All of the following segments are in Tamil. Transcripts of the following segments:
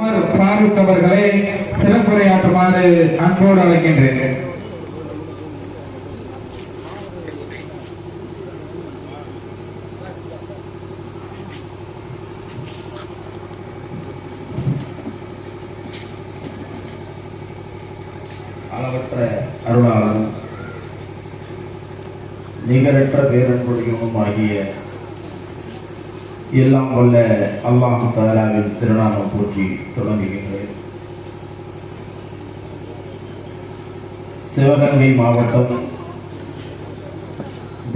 உமர் ஃபாரூக் அவர்களை சிறப்புரையாற்றுமாறு அன்போடு அழைக்கின்றேன். அளவற்ற அருளாளரும் நிகரற்ற பேரன்புடையவும் ஆகிய எல்லாம் வல்ல அல்லாஹ் தஆலாவின் திருநாமம் போற்றி தொடங்குகின்றேன். சிவகங்கை மாவட்டம்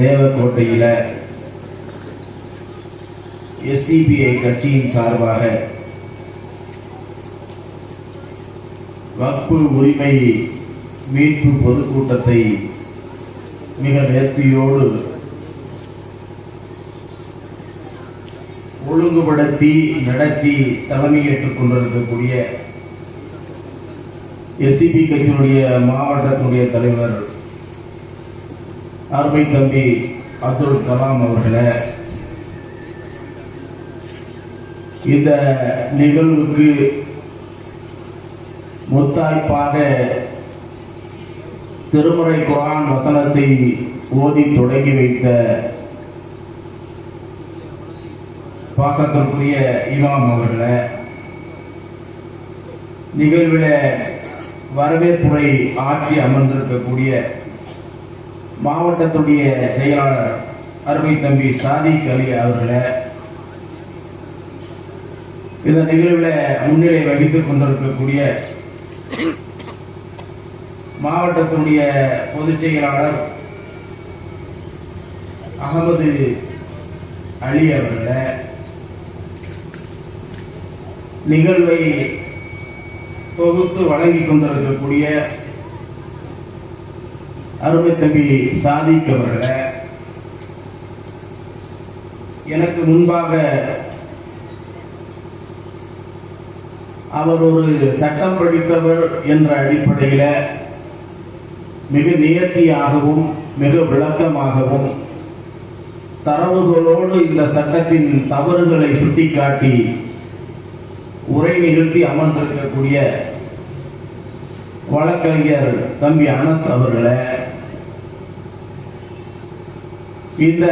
தேவக்கோட்டையில எஸ்டிபிஐ கட்சியின் சார்பாக வக்ஃபு உரிமை மீட்பு பொதுக்கூட்டத்தை மிக நேர்த்தியோடு ஒழுங்குபடுத்தி நடத்தி தலைமையேற்றுக் கொண்டிருக்கக்கூடிய எஸ்டிபி கட்சியினுடைய மாவட்டத்தினுடைய தலைவர் அருமை தம்பி அப்துல் கலாம் அவர்களே, இந்த நிகழ்வுக்கு முத்தாய்ப்பாக திருமறை குர்ஆன் வசனத்தை ஓதி தொடங்கி வைத்த பாசத்திற்குரிய இமாம் அவர்களே, நிகழ்வில் வரவேற்புரை ஆற்றி அமர்ந்திருக்கக்கூடிய மாவட்டத்துடைய செயலாளர் அருமை தம்பி சாதிக் அலி அவர்களே, இந்த நிகழ்வில் முன்னிலை வகித்துக் கொண்டிருக்கக்கூடிய மாவட்டத்தினுடைய பொதுச் செயலாளர் அகமது அலி அவர்களே, நிகழ்வை தொகுத்து வழங்கிக் கொண்டிருக்கக்கூடிய அருமை தம்பி சாதிக் அவர்களே, எனக்கு முன்பாக அவர் ஒரு சட்டம் படித்தவர் என்ற அடிப்படையில் மிக நேர்த்தியாகவும் மிக விளக்கமாகவும் தரவுகளோடு இந்த சட்டத்தின் தவறுகளை சுட்டிக்காட்டி உரை நிகழ்த்தி அமர்ந்திருக்கக்கூடிய வழக்கறிஞர் தம்பி அனஸ் அவர்களே, இந்த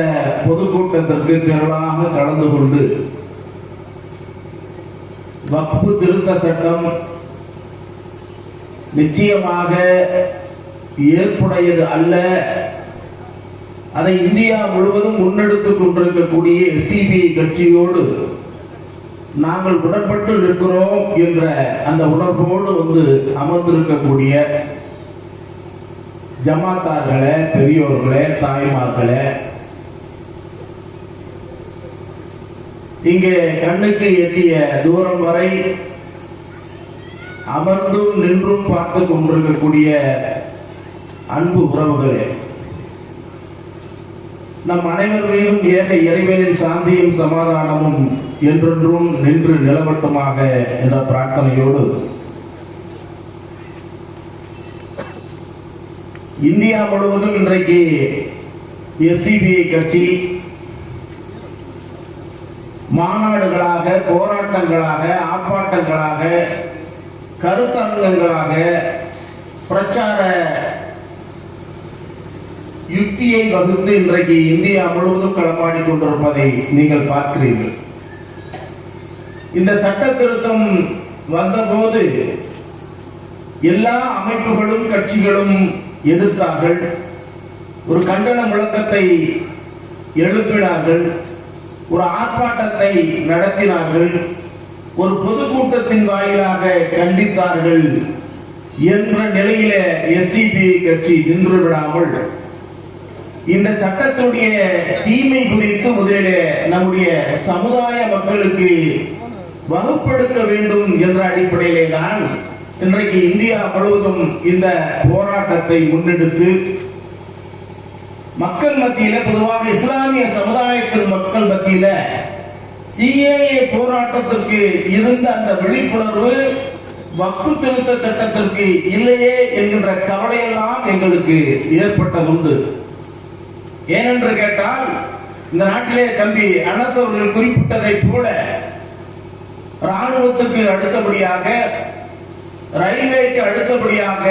பொதுக்கூட்டத்திற்கு திரளாக கலந்து கொண்டு வக்ஃபு திருத்த சட்டம் நிச்சயமாக ஏற்புடையது அல்ல, அதை இந்தியா முழுவதும் முன்னெடுத்துக் கொண்டிருக்கக்கூடிய எஸ்டிபிஐ கட்சியோடு நாங்கள் உடன்பட்டு நிற்கிறோம் என்ற அந்த உணர்வோடு வந்து அமர்ந்திருக்கக்கூடிய ஜமாத்தார்களே, பெரியோர்களே, தாய்மார்களே, இங்கே கண்ணுக்கு எட்டிய தூரம் வரை அமர்ந்தும் நின்றும் பார்த்துக் கொண்டிருக்கக்கூடிய அன்பு உறவுகளே, நம் அனைவர் மீதும் ஏக இறைவனின் சாந்தியும் சமாதானமும் என்றென்றும் நின்று நிலவட்டுமாக என்ற பிரார்த்தனையோடு இந்தியா முழுவதும் இன்றைக்கு எஸ்டிபிஐ கட்சி மாநாடுகளாக, போராட்டங்களாக, ஆர்ப்பாட்டங்களாக, கருத்தரங்கங்களாக, பிரச்சார யுக்தியை வகுத்து இன்றைக்கு இந்தியா முழுவதும் களமாடி கொண்டிருப்பதை நீங்கள் பார்க்கிறீர்கள். இந்த சட்ட திருத்தம் வந்தபோது எல்லா அமைப்புகளும் கட்சிகளும் எதிர்த்தார்கள், ஒரு கண்டன முழக்கத்தை எழுப்பினார்கள், ஒரு ஆர்ப்பாட்டத்தை நடத்தினார்கள், ஒரு பொதுக்கூட்டத்தின் வாயிலாக கண்டித்தார்கள் என்ற நிலையில எஸ்டிபிஐ கட்சி நின்று விடாமல் இந்த சட்டத்துடைய தீமை குறித்து முதலிலே நம்முடைய சமுதாய மக்களுக்கு வகுப்படுத்த வேண்டும் என்ற அடிப்படையிலே தான் இன்றைக்கு இந்தியா முழுவதும் இந்த போராட்டத்தை முன்னெடுத்து மக்கள் மத்தியில, பொதுவாக இஸ்லாமிய சமுதாயத்தின் மக்கள் மத்தியில சிஏஏ போராட்டத்திற்கு இருந்த அந்த விழிப்புணர்வு வக்ஃபு திருத்த சட்டத்திற்கு இல்லையே என்கின்ற கவலையெல்லாம் எங்களுக்கு ஏற்பட்டதுண்டு. ஏனென்று கேட்டால், இந்த நாட்டிலே தம்பி அனஸ் அவர்கள் குறிப்பிட்டதை போல ராணுவத்துக்கு அடுத்தபடியாக, ரயில்வேக்கு அடுத்தபடியாக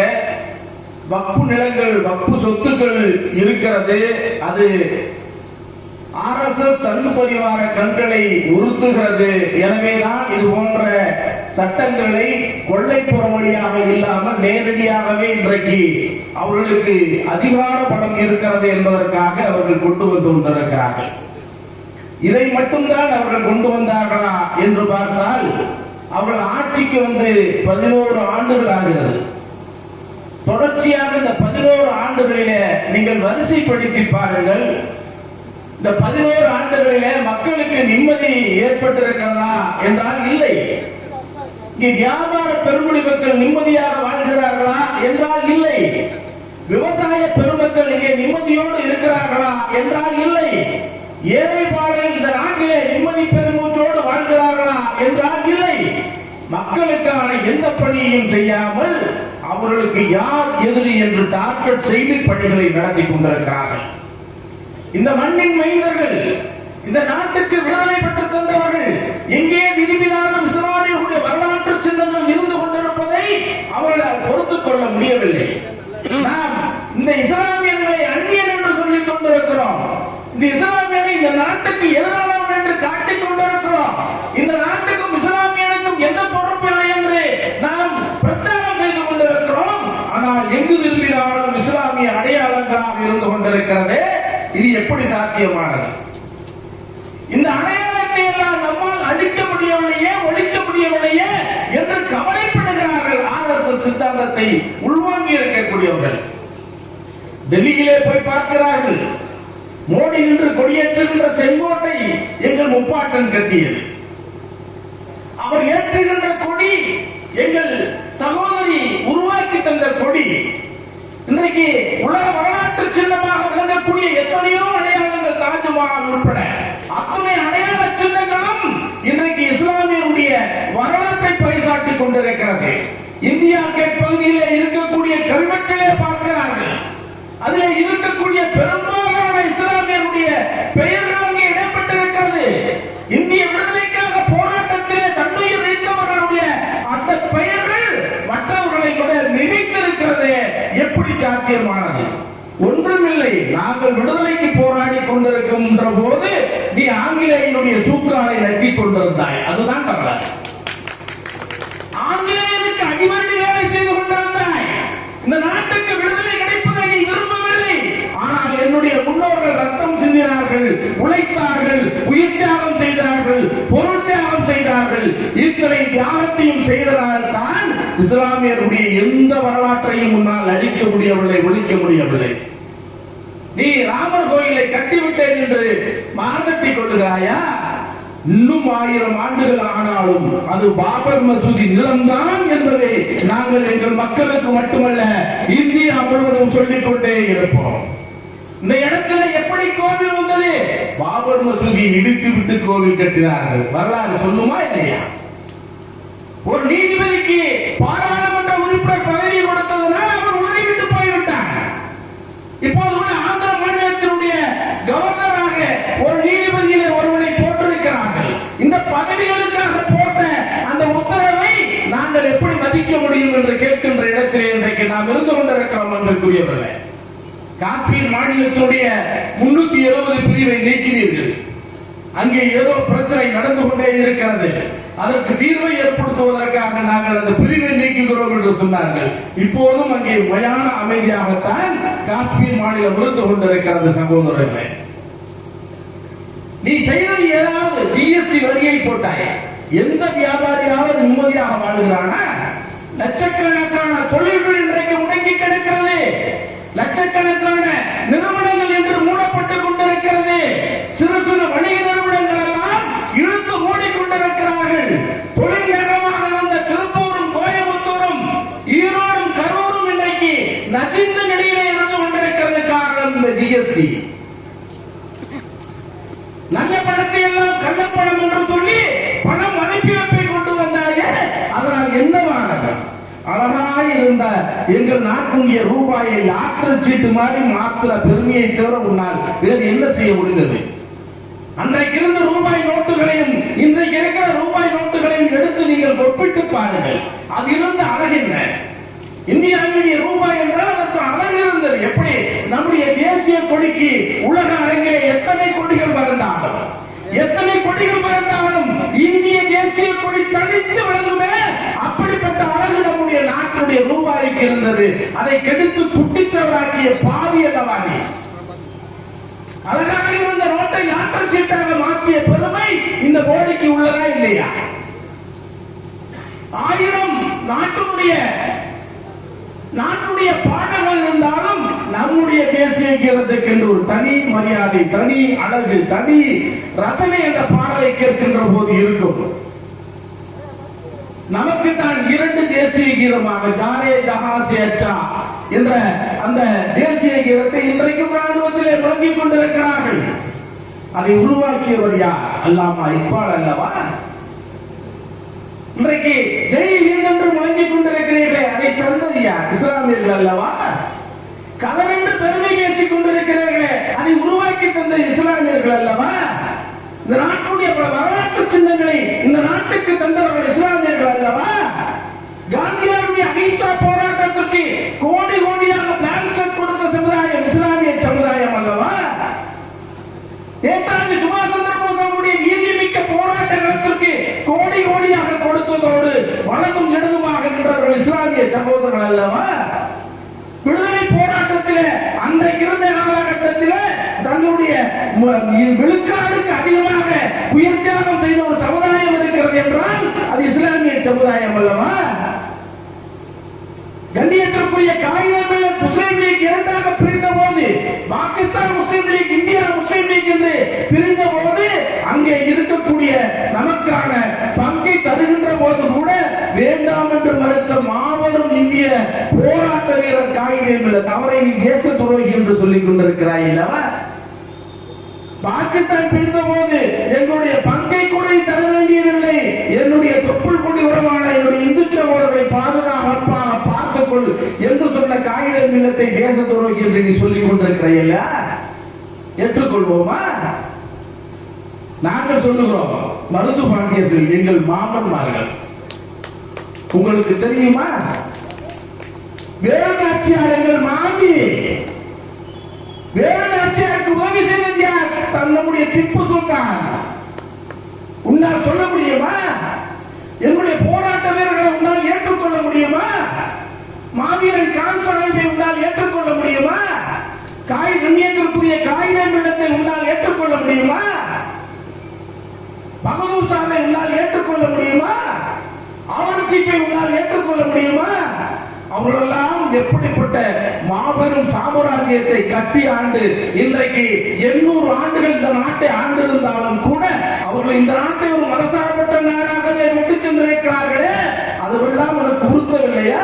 வக்பு நிலங்கள், வக்பு சொத்துக்கள் இருக்கிறது. அது RSS சங்கு பரிவார கண்களை உறுத்துகிறது. எனவேதான் இது போன்ற சட்டங்களை கொள்ளைப்புற வழியாக இல்லாமல் நேரடியாகவே இன்றைக்கு அவர்களுக்கு அதிகார பலம் இருக்கிறது என்பதற்காக அவர்கள் கொண்டு வந்து கொண்டிருக்கிறார்கள். இதை மட்டும்தான் அவர்கள் கொண்டு வந்தார்களா என்று பார்த்தால், அவர்கள் ஆட்சிக்கு வந்து 11 ஆண்டுகள் ஆகிறது. தொடர்ச்சியாக இந்த 11 ஆண்டுகளிலே நீங்கள் வரிசைப்படுத்தி பாருங்கள். இந்த 11 ஆண்டுகளிலே மக்களுக்கு நிம்மதி ஏற்பட்டிருக்கிறதா என்றால் இல்லை. இங்கே வியாபார பெருங்குடி மக்கள் நிம்மதியாக வாழ்கிறார்களா என்றால் இல்லை. விவசாய பெருமக்கள் இங்கே நிம்மதியோடு இருக்கிறார்களா என்றால் இல்லை. ஏழை பாலை இந்த நாட்டிலே நிம்மதி பெருமூச்சோடு வாழ்கிறார்களா என்றால் இல்லை. மக்களுக்கான எந்த பணியையும் செய்யாமல் அவர்களுக்கு யார் எதிரி என்று டார்கெட் செய்து பணிகளை நடத்தி கொண்டிருக்கிறார்கள். இந்த மண்ணின் மைந்தர்கள், இந்த நாட்டுக்கு விடுதலை பெற்று தந்தவர்கள் எங்கே திரும்பினாலும் இஸ்லாமியர்களுடைய வரலாற்று சின்னங்கள் இருந்து கொண்டிருப்பதை அவர்களால் பொறுத்துக் கொள்ள முடியவில்லை. நாம் இந்த இஸ்லாமியர்களை அந்நியன் என்று சொல்லிக் கொண்டிருக்கிறோம். இந்த இஸ்லாமியனை இந்த நாட்டுக்கு எதிரானவன் என்று காட்டிக் கொண்டிருக்கிறோம். இந்த நாட்டுக்கும் இஸ்லாமியனுக்கும் எந்த பொறுப்பில்லை என்று நாம் பிரச்சாரம் செய்து கொண்டிருக்கிறோம். ஆனால் எங்கு திரும்பினாலும் இஸ்லாமிய அடையாளங்களாக இருந்து கொண்டிருக்கிறது. இது எப்படி சாத்தியமானது? இந்த அடையாளத்தை எல்லாம் நம்மால் அழிக்க முடியவில்லையே, ஒழிக்க முடியவில்லையே என்று கவலைப்படுகிறார்கள். RSS சித்தாந்தத்தை உள்வாங்கி இருக்கக்கூடியவர்கள் டெல்லியிலே போய் பார்க்கிறார்கள். மோடி நின்று கொடியேற்றுகின்ற செங்கோட்டை எங்கள் முப்பாட்டன் கட்டியது. அவர் ஏற்றுகின்ற கொடி எங்கள் சகோதரி உருவாக்கி தந்த கொடி. இன்றைக்கு உலக வரலாற்று சின்னமாக விளங்கக்கூடிய எத்தனையோ அடையாளங்கள், தாஜ்மஹால் உட்பட அத்தனை அடையாள சின்னங்களும் இன்றைக்கு இஸ்லாமியருடைய வரலாற்றை பறைசாற்றிக் கொண்டிருக்கிறது. இந்தியா கேட் பகுதியிலே இருக்கக்கூடிய கல்வெட்டிலே பார்க்கிறார்கள். அதிலே இருக்கக்கூடிய பெரும்பாலான இஸ்லாமியருடைய பெயர்கள் அங்கே இடம்பெற்றிருக்கிறது. இந்திய விடுதலைக்காக போராட்டத்திலே தன்னுயிர் நீத்தவர்களுடைய அந்த பெயர்கள் மற்றவர்களை கூட மிகைத்திருக்கிறது. எப்படி சாத்தியமானது? ஒன்றுமில்லை. நாங்கள் விடுதலைக்கு போராடி கொண்டிருக்கின்ற போது நீ ஆங்கிலேயனுடைய சூக்காரை நக்கிக் கொண்டிருந்தாய். அதுதான் வரலாறு. ஆங்கிலேயனுக்கு அடிமையை வேலை செய்து கொண்டிருந்தாய். இந்த நாட்டுக்கு விடுதலை கிடைப்பதை நீ விரும்பவில்லை. ஆனால் என்னுடைய முன்னோர்கள் ரத்தம் சிந்தினார்கள், உழைத்தார்கள், உயிர் தியாகம் செய்தார்கள், பொருள் தியாகம் செய்தார்கள். இத்தனை தியாகத்தையும் செய்ததால் தான் இஸ்லாமியருடைய எந்த வரலாற்றையும் முன்னால் அழிக்க முடியவில்லை, ஒழிக்க முடியவில்லை. நீ ராமர் கோயிலை கட்டிவிட்டேன் என்று மார்த்தட்டிக் கொள்ளுகிறாயா? இன்னும் 1000 ஆண்டுகள் ஆனாலும் அது பாபர் மசூதி நிலம்தான் என்பதை நாங்கள் எங்கள் மக்களுக்கு மட்டுமல்ல இந்தியா முழுவதும் சொல்லிக் கொண்டே இருப்போம். இந்த இடத்துல எப்படி கோவில் வந்தது? பாபர் மசூதி இடித்து விட்டு கோவில் கட்டினார்கள். வரலாறு சொல்லுமா இல்லையா? ஒரு நீதிபதிக்கு பாராளுமன்ற உறுப்பினர் பதவி கொடுத்ததனால் அவர் உதவிவிட்டு போய்விட்டார். இப்போது கூட ஆந்திர மாநிலத்தினுடைய கவர்னராக ஒரு நீதிபதியிலே ஒருவனை போட்டிருக்கிறார்கள். இந்த பதவிகளுக்காக போட்ட அந்த உத்தரவை நாங்கள் எப்படி மதிக்க முடியும் என்று கேட்கின்ற இடத்திலே இன்றைக்கு நாம் இருந்து கொண்டிருக்கிறோம் என்று கூறியவர்களே. காஷ்மீர் மாநிலத்தினுடைய 370 பிரிவை நீக்கினீர்கள். அங்கே ஏதோ பிரச்சனை நடந்து கொண்டே இருக்கிறது. அதற்கு தீர்வை ஏற்படுத்துவதற்காக நாங்கள் அந்த பிரிவை நீக்குகிறோம் என்று சொன்னார்கள். இப்போதும் அங்கே மயான அமைதியாகத்தான் காஷ்மீர் மாநிலம் இருந்து கொண்டிருக்கிறது. சகோதரர்களே, நீ செய்தது ஏதாவது GST வரியை போட்டாய். எந்த வியாபாரியாவது நிம்மதியாக வாழ்கிறானா? லட்சக்கணக்கான தொழில்கள் இன்றைக்கு முடங்கி கிடக்கிறது. லட்சக்கணக்கான நிறுவனங்கள் என்று மூடப்பட்டுக் கொண்டிருக்கிறது. சிறு சிறு வணிக நிறுவனங்கள் எல்லாம் இழுத்து மூடிக்கொண்டிருக்கிறார்கள். தொழில் நகரமாக இருந்த திருப்பூரும், கோயம்புத்தூரும், ஈரோடும், கரூரும் இன்றைக்கு நசிந்த நிலையிலே இருந்து கொண்டிருக்கிறது. காரணம் இந்த GST. நல்ல பணத்தை எல்லாம் கள்ளப்பணம் என்று சொல்லி பணம் மதிப்பிழப்பை கொண்டு வந்தாங்க. அதனால் என்னவானது? அழகாக இருந்த எங்கள் நாட்டுடைய ரூபாயை ஆற்று சீட்டு மாதிரி மாத்திர பெருமையை தவிர உன்னால் வேறு என்ன செய்ய முடிந்தது? அன்றைக்கு இருந்த ரூபாய் நோட்டுகளையும் இன்றைக்கு இருக்கிற ரூபாய் நோட்டுகளையும் எடுத்து நீங்கள் ஒப்பிட்டு பாருங்கள். அது இருந்த அழகு என்ன? இந்தியாவுடைய ரூபாய் என்றால் அதற்கு அழகு இருந்தது. எப்படி நம்முடைய தேசிய கொடிக்கு உலக அரங்கிலே எத்தனை கொடிகள் பறந்தாலும் இந்திய தேசிய கொடி தனித்து விளங்குமே. அப்படிப்பட்ட அழகு நம்முடைய நாட்டுடைய ரூபாய்க்கு இருந்தது. அதை கெடுத்து குட்டிச்சவராக்கிய பாவி அல்லவா நீ? அழகாக இருந்த நோட்டை யாத்திரை சீட்டாக மாற்றிய பெருமை இந்த மோடிக்கு உள்ளதா இல்லையா? 1000 நாட்டுடைய பாடங்கள் இருந்தாலும் நம்முடைய தேசிய கீதத்துக்கு என்று ஒரு தனி மரியாதை, தனி அழகு, தனி ரசனை என்ற பாடலை கேட்கின்ற போது இருக்கும். நமக்கு தான் 2 தேசிய கீதமாக ஜானே ஜஹாசே அச்சா என்ற அந்த தேசிய கீதத்தை இன்றைக்கும் ராணுவத்திலே முழங்கிக் கொண்டிருக்கிறார்கள். அதை உருவாக்கியவர் யார்? அல்லாமா இக்பால் அல்லவா? இன்றைக்கு ஜெய் ஹிந்த் என்று முழங்கிக் கொண்டிருக்கிறீர்களே, அதை தந்தது யார்? இஸ்லாமியர்கள் அல்லவா? கதர் என்று பெருமை பேசிக் கொண்டிருக்கிறீர்களே, அதை உருவாக்கி தந்த இஸ்லாமியர்கள் அல்லவா? இந்த நாட்டுடைய பல வரலாற்று சின்னங்களை இந்த நாட்டுக்கு தந்தவர்கள் இஸ்லாமியர்கள் அல்லவா? காந்தியாருடைய அகிம்சா போராட்டத்திற்கு கோடி கோடியாக பிளான் செக் கொடுத்த சமுதாயம் இஸ்லாமிய சமுதாயம் அல்லவா? நேதாஜி சுபாஷ் சந்திர போஸ் அவருடைய வீரியமிக்க போராட்ட களத்திற்கு கோடி கோடியாக கொடுத்ததோடு வலதும் இடதுமாக நின்றவர்கள் இஸ்லாமிய சகோதரர்கள் அல்லவா? விடுதலை போராட்டத்தில் அன்றைக்கு இருந்த காலகட்டத்தில் தங்களுடைய விழுக்காடுக்கு அதிகமாக உயிர் தியாகம் செய்த ஒரு சமுதாயம் இருக்கிறது என்றால் அது இஸ்லாமிய சமுதாயம் அல்லவா? கண்ணியத்திற்குரிய காகிதம் முஸ்லீம் லீக் 2ஆக பிரிந்த போது, பாகிஸ்தான் முஸ்லீம் லீக், இந்தியா முஸ்லீம் லீக் என்று பிரிந்த போது அங்கே இருக்கக்கூடிய நமக்கான பங்கை தருகின்ற போது கூட வேண்டாம் என்று மறுத்த மாபெரும் இந்திய போராட்ட வீரர் காகிதம் தவறை நீ தேச துரோகி என்று சொல்லிக் கொண்டிருக்கிறாய் அல்லவா? பாகிஸ்தான் பிரிந்த போது எங்களுடைய பங்கை கூட தர வேண்டியதில்லை, என்னுடைய தொப்புள் கொடி உறவான என்னுடைய இந்து சகோதரர்களை பாதுகாப்பாக பார்த்துக்கொள் என்று சொன்ன காகித மில்லத்தை தேச துரோகி என்று நீ சொல்லிக் கொண்டிருக்கிறாய். ஏற்றுக்கொள்வோமா? நாங்கள் சொல்லுகிறோம், மருது பாண்டியர்கள் எங்கள் மாமன்மார்கள். உங்களுக்கு தெரியுமா? வேலுநாச்சியார் எங்கள் மாமி. வேலுநாச்சியாருக்கு உதவி செய்தது யார்? நம்முடைய திப்பு சுல்தான். உன்னால் சொல்ல முடியுமா? என்னுடைய போராட்ட வீரர்களை உன்னால் ஏற்றுக்கொள்ள முடியுமா? மாவீரன் கான் சாஹிப்பை உன்னால் ஏற்றுக்கொள்ள முடியுமா? கண்ணியத்திற்குரிய காகிதம் இல்லத்தை உன்னால் ஏற்றுக்கொள்ள முடியுமா? பகதூர் ஷாவை உன்னால் ஏற்றுக்கொள்ள முடியுமா? அவுரங்கசீப்பை உன்னால் ஏற்றுக்கொள்ள முடியுமா? அவர்களெல்லாம் எப்படிப்பட்ட மாபெரும் சாம்ராஜ்யத்தை கட்டி ஆண்டு இன்றைக்கு 800 ஆண்டுகள் இந்த நாட்டை ஆண்டிருந்தாலும் கூட அவர்கள் இந்த நாட்டை ஒரு மதசார்பற்ற நாடாகவே விட்டு சென்றிருக்கிறார்களே, அதுவெல்லாம் உனக்கு உறுத்தவில்லையா?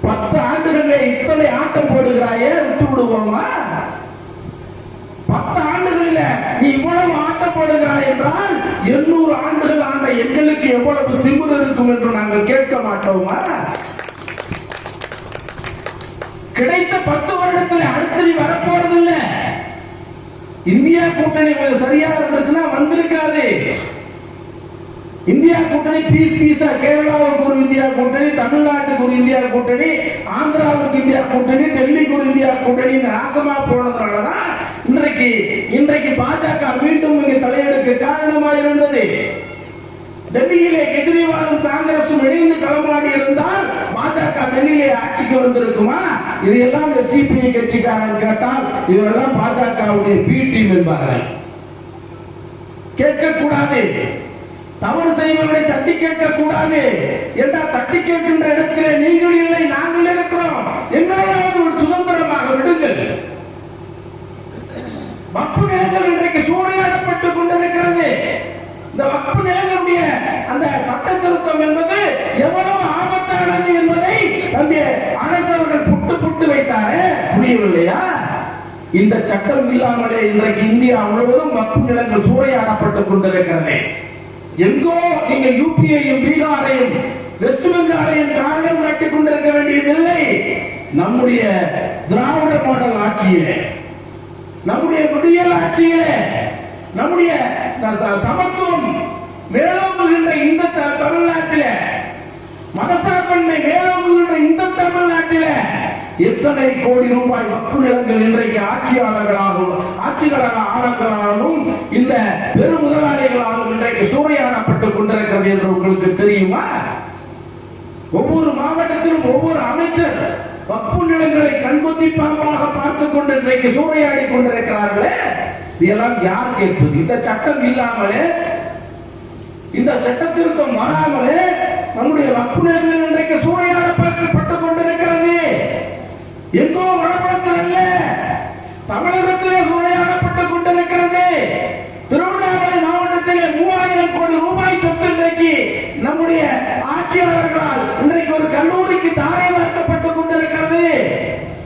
10 ஆண்டுகளிலே இத்தனை ஆட்டம் போடுகிறாயே, விட்டு விடுவோமா? 10 ஆண்டுகளில் நீ இவ்வளவு ஆட்டம் போடுகிறாய் என்றால் 800 ஆண்டுகள் ஆண்ட எங்களுக்கு எவ்வளவு திமிரு இருக்கும் என்று நாங்கள் கேட்க மாட்டோமா? கிடைத்த 10 வருடத்தில் அடுத்து நீ வரப்போறதில்லை. இந்தியா கூட்டணி சரியா இருந்துச்சுன்னா வந்திருக்காது. இந்தியா கூட்டணி பீஸா கேரளாவுக்கு ஒரு இந்தியா கூட்டணி, தமிழ்நாட்டுக்கு ஒரு இந்தியா கூட்டணி, ஆந்திராவுக்கு இந்தியா கூட்டணி, டெல்லிக்கு ஒரு இந்தியா கூட்டணி நாசமா போனதுனாலதான் இன்றைக்கு பாஜக மீண்டும் இங்கு தலையெடுக்க காரணமா இருந்தது. டெல்லியிலே கெஜ்ரிவாலும் காங்கிரசும் இணைந்து களமாடி இருந்தால் பாஜக டெல்லியிலே ஆட்சிக்கு வந்திருக்குமா? இதையெல்லாம் எஸ்டிபிஐ கட்சிக்காரன் கேட்டால் இவரெல்லாம் பாஜகவுடைய பி டீம் என்பார்கள். கேட்கக்கூடாது, தவறு செய்வதை தட்டி கேட்கக்கூடாது என்றால் தட்டி கேட்கின்ற இடத்திலே நீங்கள் இல்லை, நாங்கள் இருக்கிறோம், எங்களையாவது ஒரு சுதந்திரமாக விடுங்கள். வக்பு நிலங்கள் இன்றைக்கு சூறையாடப்பட்டுக் கொண்டிருக்கிறது. இந்த வக்பு நிலங்களுடைய அந்த சட்ட திருத்தம் என்பது எவ்வளவு ஆபத்தானது என்பதை தம்பி அரசு அவர்கள் புட்டு வைத்தாரே, புரியவில்லையா? இந்த சட்டம் இல்லாமலே இன்றைக்கு இந்தியா முழுவதும் வக்பு நிலங்கள் சூறையாடப்பட்டுக் கொண்டிருக்கிறது. எங்கோ நீங்கள் யூபியையும் பீகாரையும் வெஸ்ட் பெங்காலையும் காரணம் காட்டிக் கொண்டிருக்க வேண்டியதில்லை. நம்முடைய திராவிட மாடல் ஆட்சியிலே, நம்முடைய விடியல் ஆட்சியிலே நம்முடைய சமத்துவம் மேலோங்குகின்ற இந்த தமிழ்நாட்டில், மதசார்பின்மை மேலோங்குகின்ற இந்த தமிழ்நாட்டில் எத்தனை கோடி ரூபாய் வக்ஃபு நிலங்கள் இன்றைக்கு ஆட்சியாளர்களாலும் இந்த பெரும் முதலாளிகளாலும் இன்றைக்கு சூறையாடப்பட்டுக் கொண்டிருக்கிறது என்று உங்களுக்கு தெரியுமா? ஒவ்வொரு மாவட்டத்திலும் ஒவ்வொரு அமைச்சர் வக்ஃபு நிலங்களை கண்கொத்தி பாம்பாக பார்த்துக் கொண்டு இன்றைக்கு சூறையாடி கொண்டிருக்கிறார்களே, இதெல்லாம் யார் கேட்பது? இந்த சட்டம் இல்லாமலே, இந்த சட்ட திருத்தம் வராமலே நம்முடைய வக்ஃபு நிலங்கள் இன்றைக்கு சூறையாடப்பட்டுக் கொண்டிருக்கிறது. எங்கோ வடபுறத்தில் அல்ல, தமிழகத்திலே சூறையாடப்பட்டுக் கொண்டிருக்கிறது. திருவண்ணாமலை மாவட்டத்திலே 3000 கோடி ரூபாய் சொத்து இன்றைக்கு நம்முடைய ஆட்சியாளர்களால் இன்றைக்கு ஒரு கல்லூரிக்கு தாரை வார்க்கப்பட்டுக் கொண்டிருக்கிறது.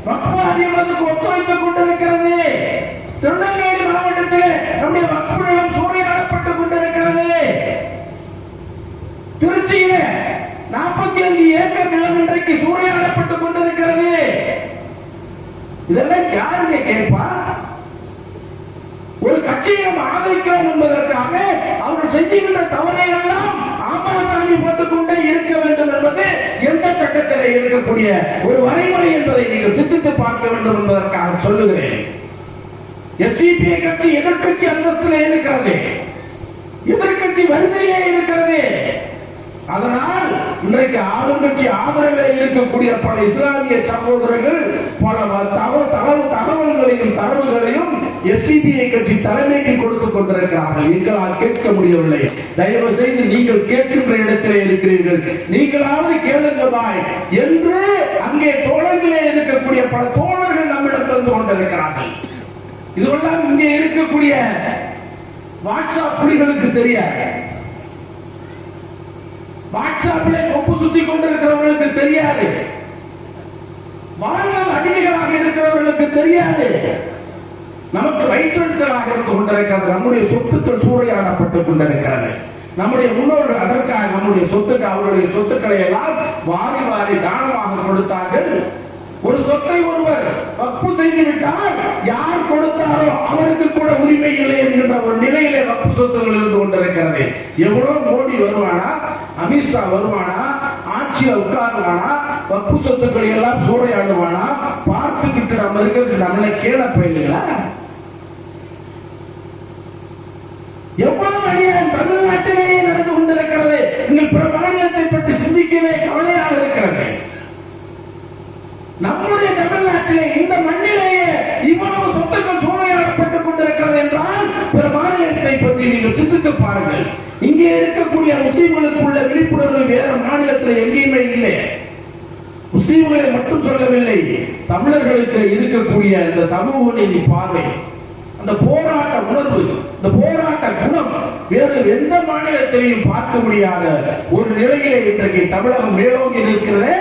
வக்ஃபு வாரியம் அதுக்கு ஒத்துழைத்துக் கொண்டிருக்கிறது. திருநெல்வேலி மாவட்டத்திலே நம்முடைய வக்ஃபு நிலம் சூறையாடப்பட்டுக் கொண்டிருக்கிறது. திருச்சியிலே 45 ஏக்கர் நிலம் இன்றைக்கு சூறையாடப்பட்டுக் கொண்டிருக்கிறது. இதெல்லாம் யாருங்க கேட்பா? ஒரு கட்சியை நம்ம ஆதரிக்கிறோம் என்பதற்காக அவர்கள் செய்கின்ற தவறை எல்லாம் ஆமாசாமி போட்டுக் கொண்டே இருக்க வேண்டும் என்பது எந்த சட்டத்திலே இருக்கக்கூடிய ஒரு வரைமுறை என்பதை நீங்கள் சிந்தித்து பார்க்க வேண்டும் என்பதற்காக சொல்லுகிறேன். எஸ்டிபிஐ கட்சி எதிர்கட்சி அந்தஸ்திலே இருக்கிறது, எதிர்கட்சி வரிசையிலே இருக்கிறது. அதனால் இன்றைக்கு ஆளுங்கட்சி ஆதரவில் இருக்கக்கூடிய பல இஸ்லாமிய சகோதரர்கள் பல தகவல்களையும் தரவுகளையும் எஸ்டிபிஐ கட்சி தலைமைக்கு கொடுத்துக் கொண்டிருக்கிறார்கள். எங்களால் கேட்க முடியவில்லை. தயவு செய்து நீங்கள் கேட்கின்ற இடத்திலே இருக்கிறீர்கள், நீங்களாவது கேளுங்கபாய் என்று அங்கே தோழர்களே இருக்கக்கூடிய பல தோழர்கள் நம்மிடம் தந்து கொண்டிருக்கிறார்கள். இதுவெல்லாம் இங்கே இருக்கக்கூடிய வாட்ஸ்அப் புலிகளுக்கு தெரியாது, வாட்ஸ்அப்பிலே கொப்பு சுத்தி கொண்டிருக்கிறவர்களுக்கு தெரியாது, வாழ்நாள் அடிமைகளாக இருக்கிறவர்களுக்கு தெரியாது. நமக்கு வயிற்றெரிச்சலாக இருந்து கொண்டிருக்கிறது. நம்முடைய சொத்துக்கள் சூறையாடப்பட்டுக் கொண்டிருக்கிறது. நம்முடைய முன்னோர்கள் அதற்காக நம்முடைய அவருடைய சொத்துக்களை எல்லாம் வாரி வாரி தானமாக கொடுத்தார்கள். ஒரு சொத்தை ஒருவர் வக்ஃபு செய்துவிட்டால் யார் கொடுத்தாரோ அவருக்கு கூட உரிமை இல்லை என்கின்ற ஒரு நிலையிலே வக்ஃபு சொத்துகள் இருந்து கொண்டிருக்கிறது. எவ்வளவு மோடி வருவானா, அமித்ஷா வருவானா, ஆட்சியில் உட்காருவானா, வக்ஃபு சொத்துக்களை எல்லாம் சூறையாடுவானா, பார்த்துக்கிட்டு நம்ம இருக்கிறது நம்மளை கேளப்ப இல்லைங்களா? எவ்வளவு அநியாயம் தமிழ்நாட்டிலேயே நடந்து கொண்டிருக்கிறது. நீங்கள் பிற மாநிலத்தை பற்றி சிந்திக்கவே கவலையாக இருக்கிறது. நம்முடைய தமிழ்நாட்டிலே இந்த மண்ணிலேயே இவ்வளவு சொத்துக்கள் சூறையாடப்பட்டுக் கொண்டிருக்கிறது என்றால் பிற மாநிலத்தை பற்றி நீங்கள் சிந்தித்து பாருங்கள். இங்கே இருக்கக்கூடிய முஸ்லிம்களுக்கு உள்ள விழிப்புணர்வு வேற மாநிலத்தில் எங்கேயுமே இல்லை. முஸ்லிம்களை மட்டும் சொல்லவில்லை, தமிழர்களுக்கு இருக்கக்கூடிய இந்த சமூக நீதி பார்வை, அந்த போராட்ட உணர்வு, இந்த போராட்ட குணம் வேறு எந்த மாநிலத்திலையும் பார்க்க முடியாத ஒரு நிலையிலே இன்றைக்கு தமிழகம் மேலோங்கி நிற்கிறதே.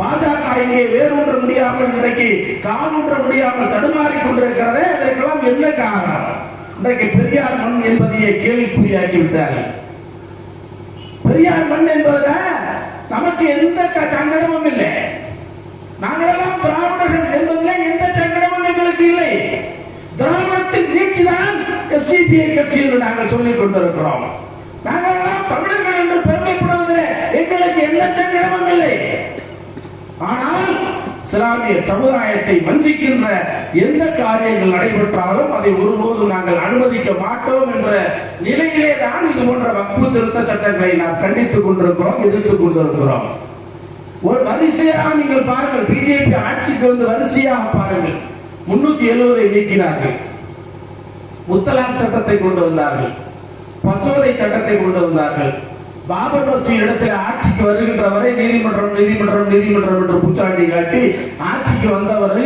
பாஜக இங்கே வேரூன்ற முடியாமல் இன்றைக்கு காலூன்ற முடியாமல் தடுமாறி கொண்டிருக்கிறதே. அதற்கெல்லாம் என்ன காரணம்? இன்றைக்கு பெரியார் மண் என்பதையே கேள்விக்குறியாக்கி விட்டார்கள். பெரியார் மண் என்பதுல நமக்கு எந்த சங்கடமும் இல்லை. நாங்களெல்லாம் திராவிடர்கள் என்பதில் எந்த சங்கடமும் எங்களுக்கு இல்லை. திராவிடத்தின் நீட்சிதான் எஸ்டிபிஐ கட்சி என்று நாங்கள் சொல்லிக் கொண்டிருக்கிறோம். நாங்களெல்லாம் தமிழர்கள் என்று பெருமைப்படுவதில் எங்களுக்கு எந்த சங்கடமும் இல்லை. ஆனால் இஸ்லாமிய சமுதாயத்தை வஞ்சிக்கின்ற எந்த காரியங்கள் நடைபெற்றாலும் அதை ஒருபோதும் நாங்கள் அனுமதிக்க மாட்டோம் என்ற நிலையிலே தான் இது போன்ற வக்ஃபு திருத்த சட்டங்களை நாம் கண்டித்துக் கொண்டிருக்கிறோம், எதிர்த்துக் கொண்டிருக்கிறோம். ஒரு வரிசையாக நீங்கள் பாருங்கள், பிஜேபி ஆட்சிக்கு வந்து வரிசையாக பாருங்கள். 370 நீக்கினார்கள், முத்தலாக் சட்டத்தை கொண்டு வந்தார்கள், பசுவதை சட்டத்தை கொண்டு வந்தார்கள். பாபர் மஸ்தி இடத்தில் ஆட்சிக்கு வருகின்ற வரை நீதிமன்றம் நீதிமன்றம் நீதிமன்றம் என்று புச்சாண்டி காட்டி ஆட்சிக்கு வந்தவர்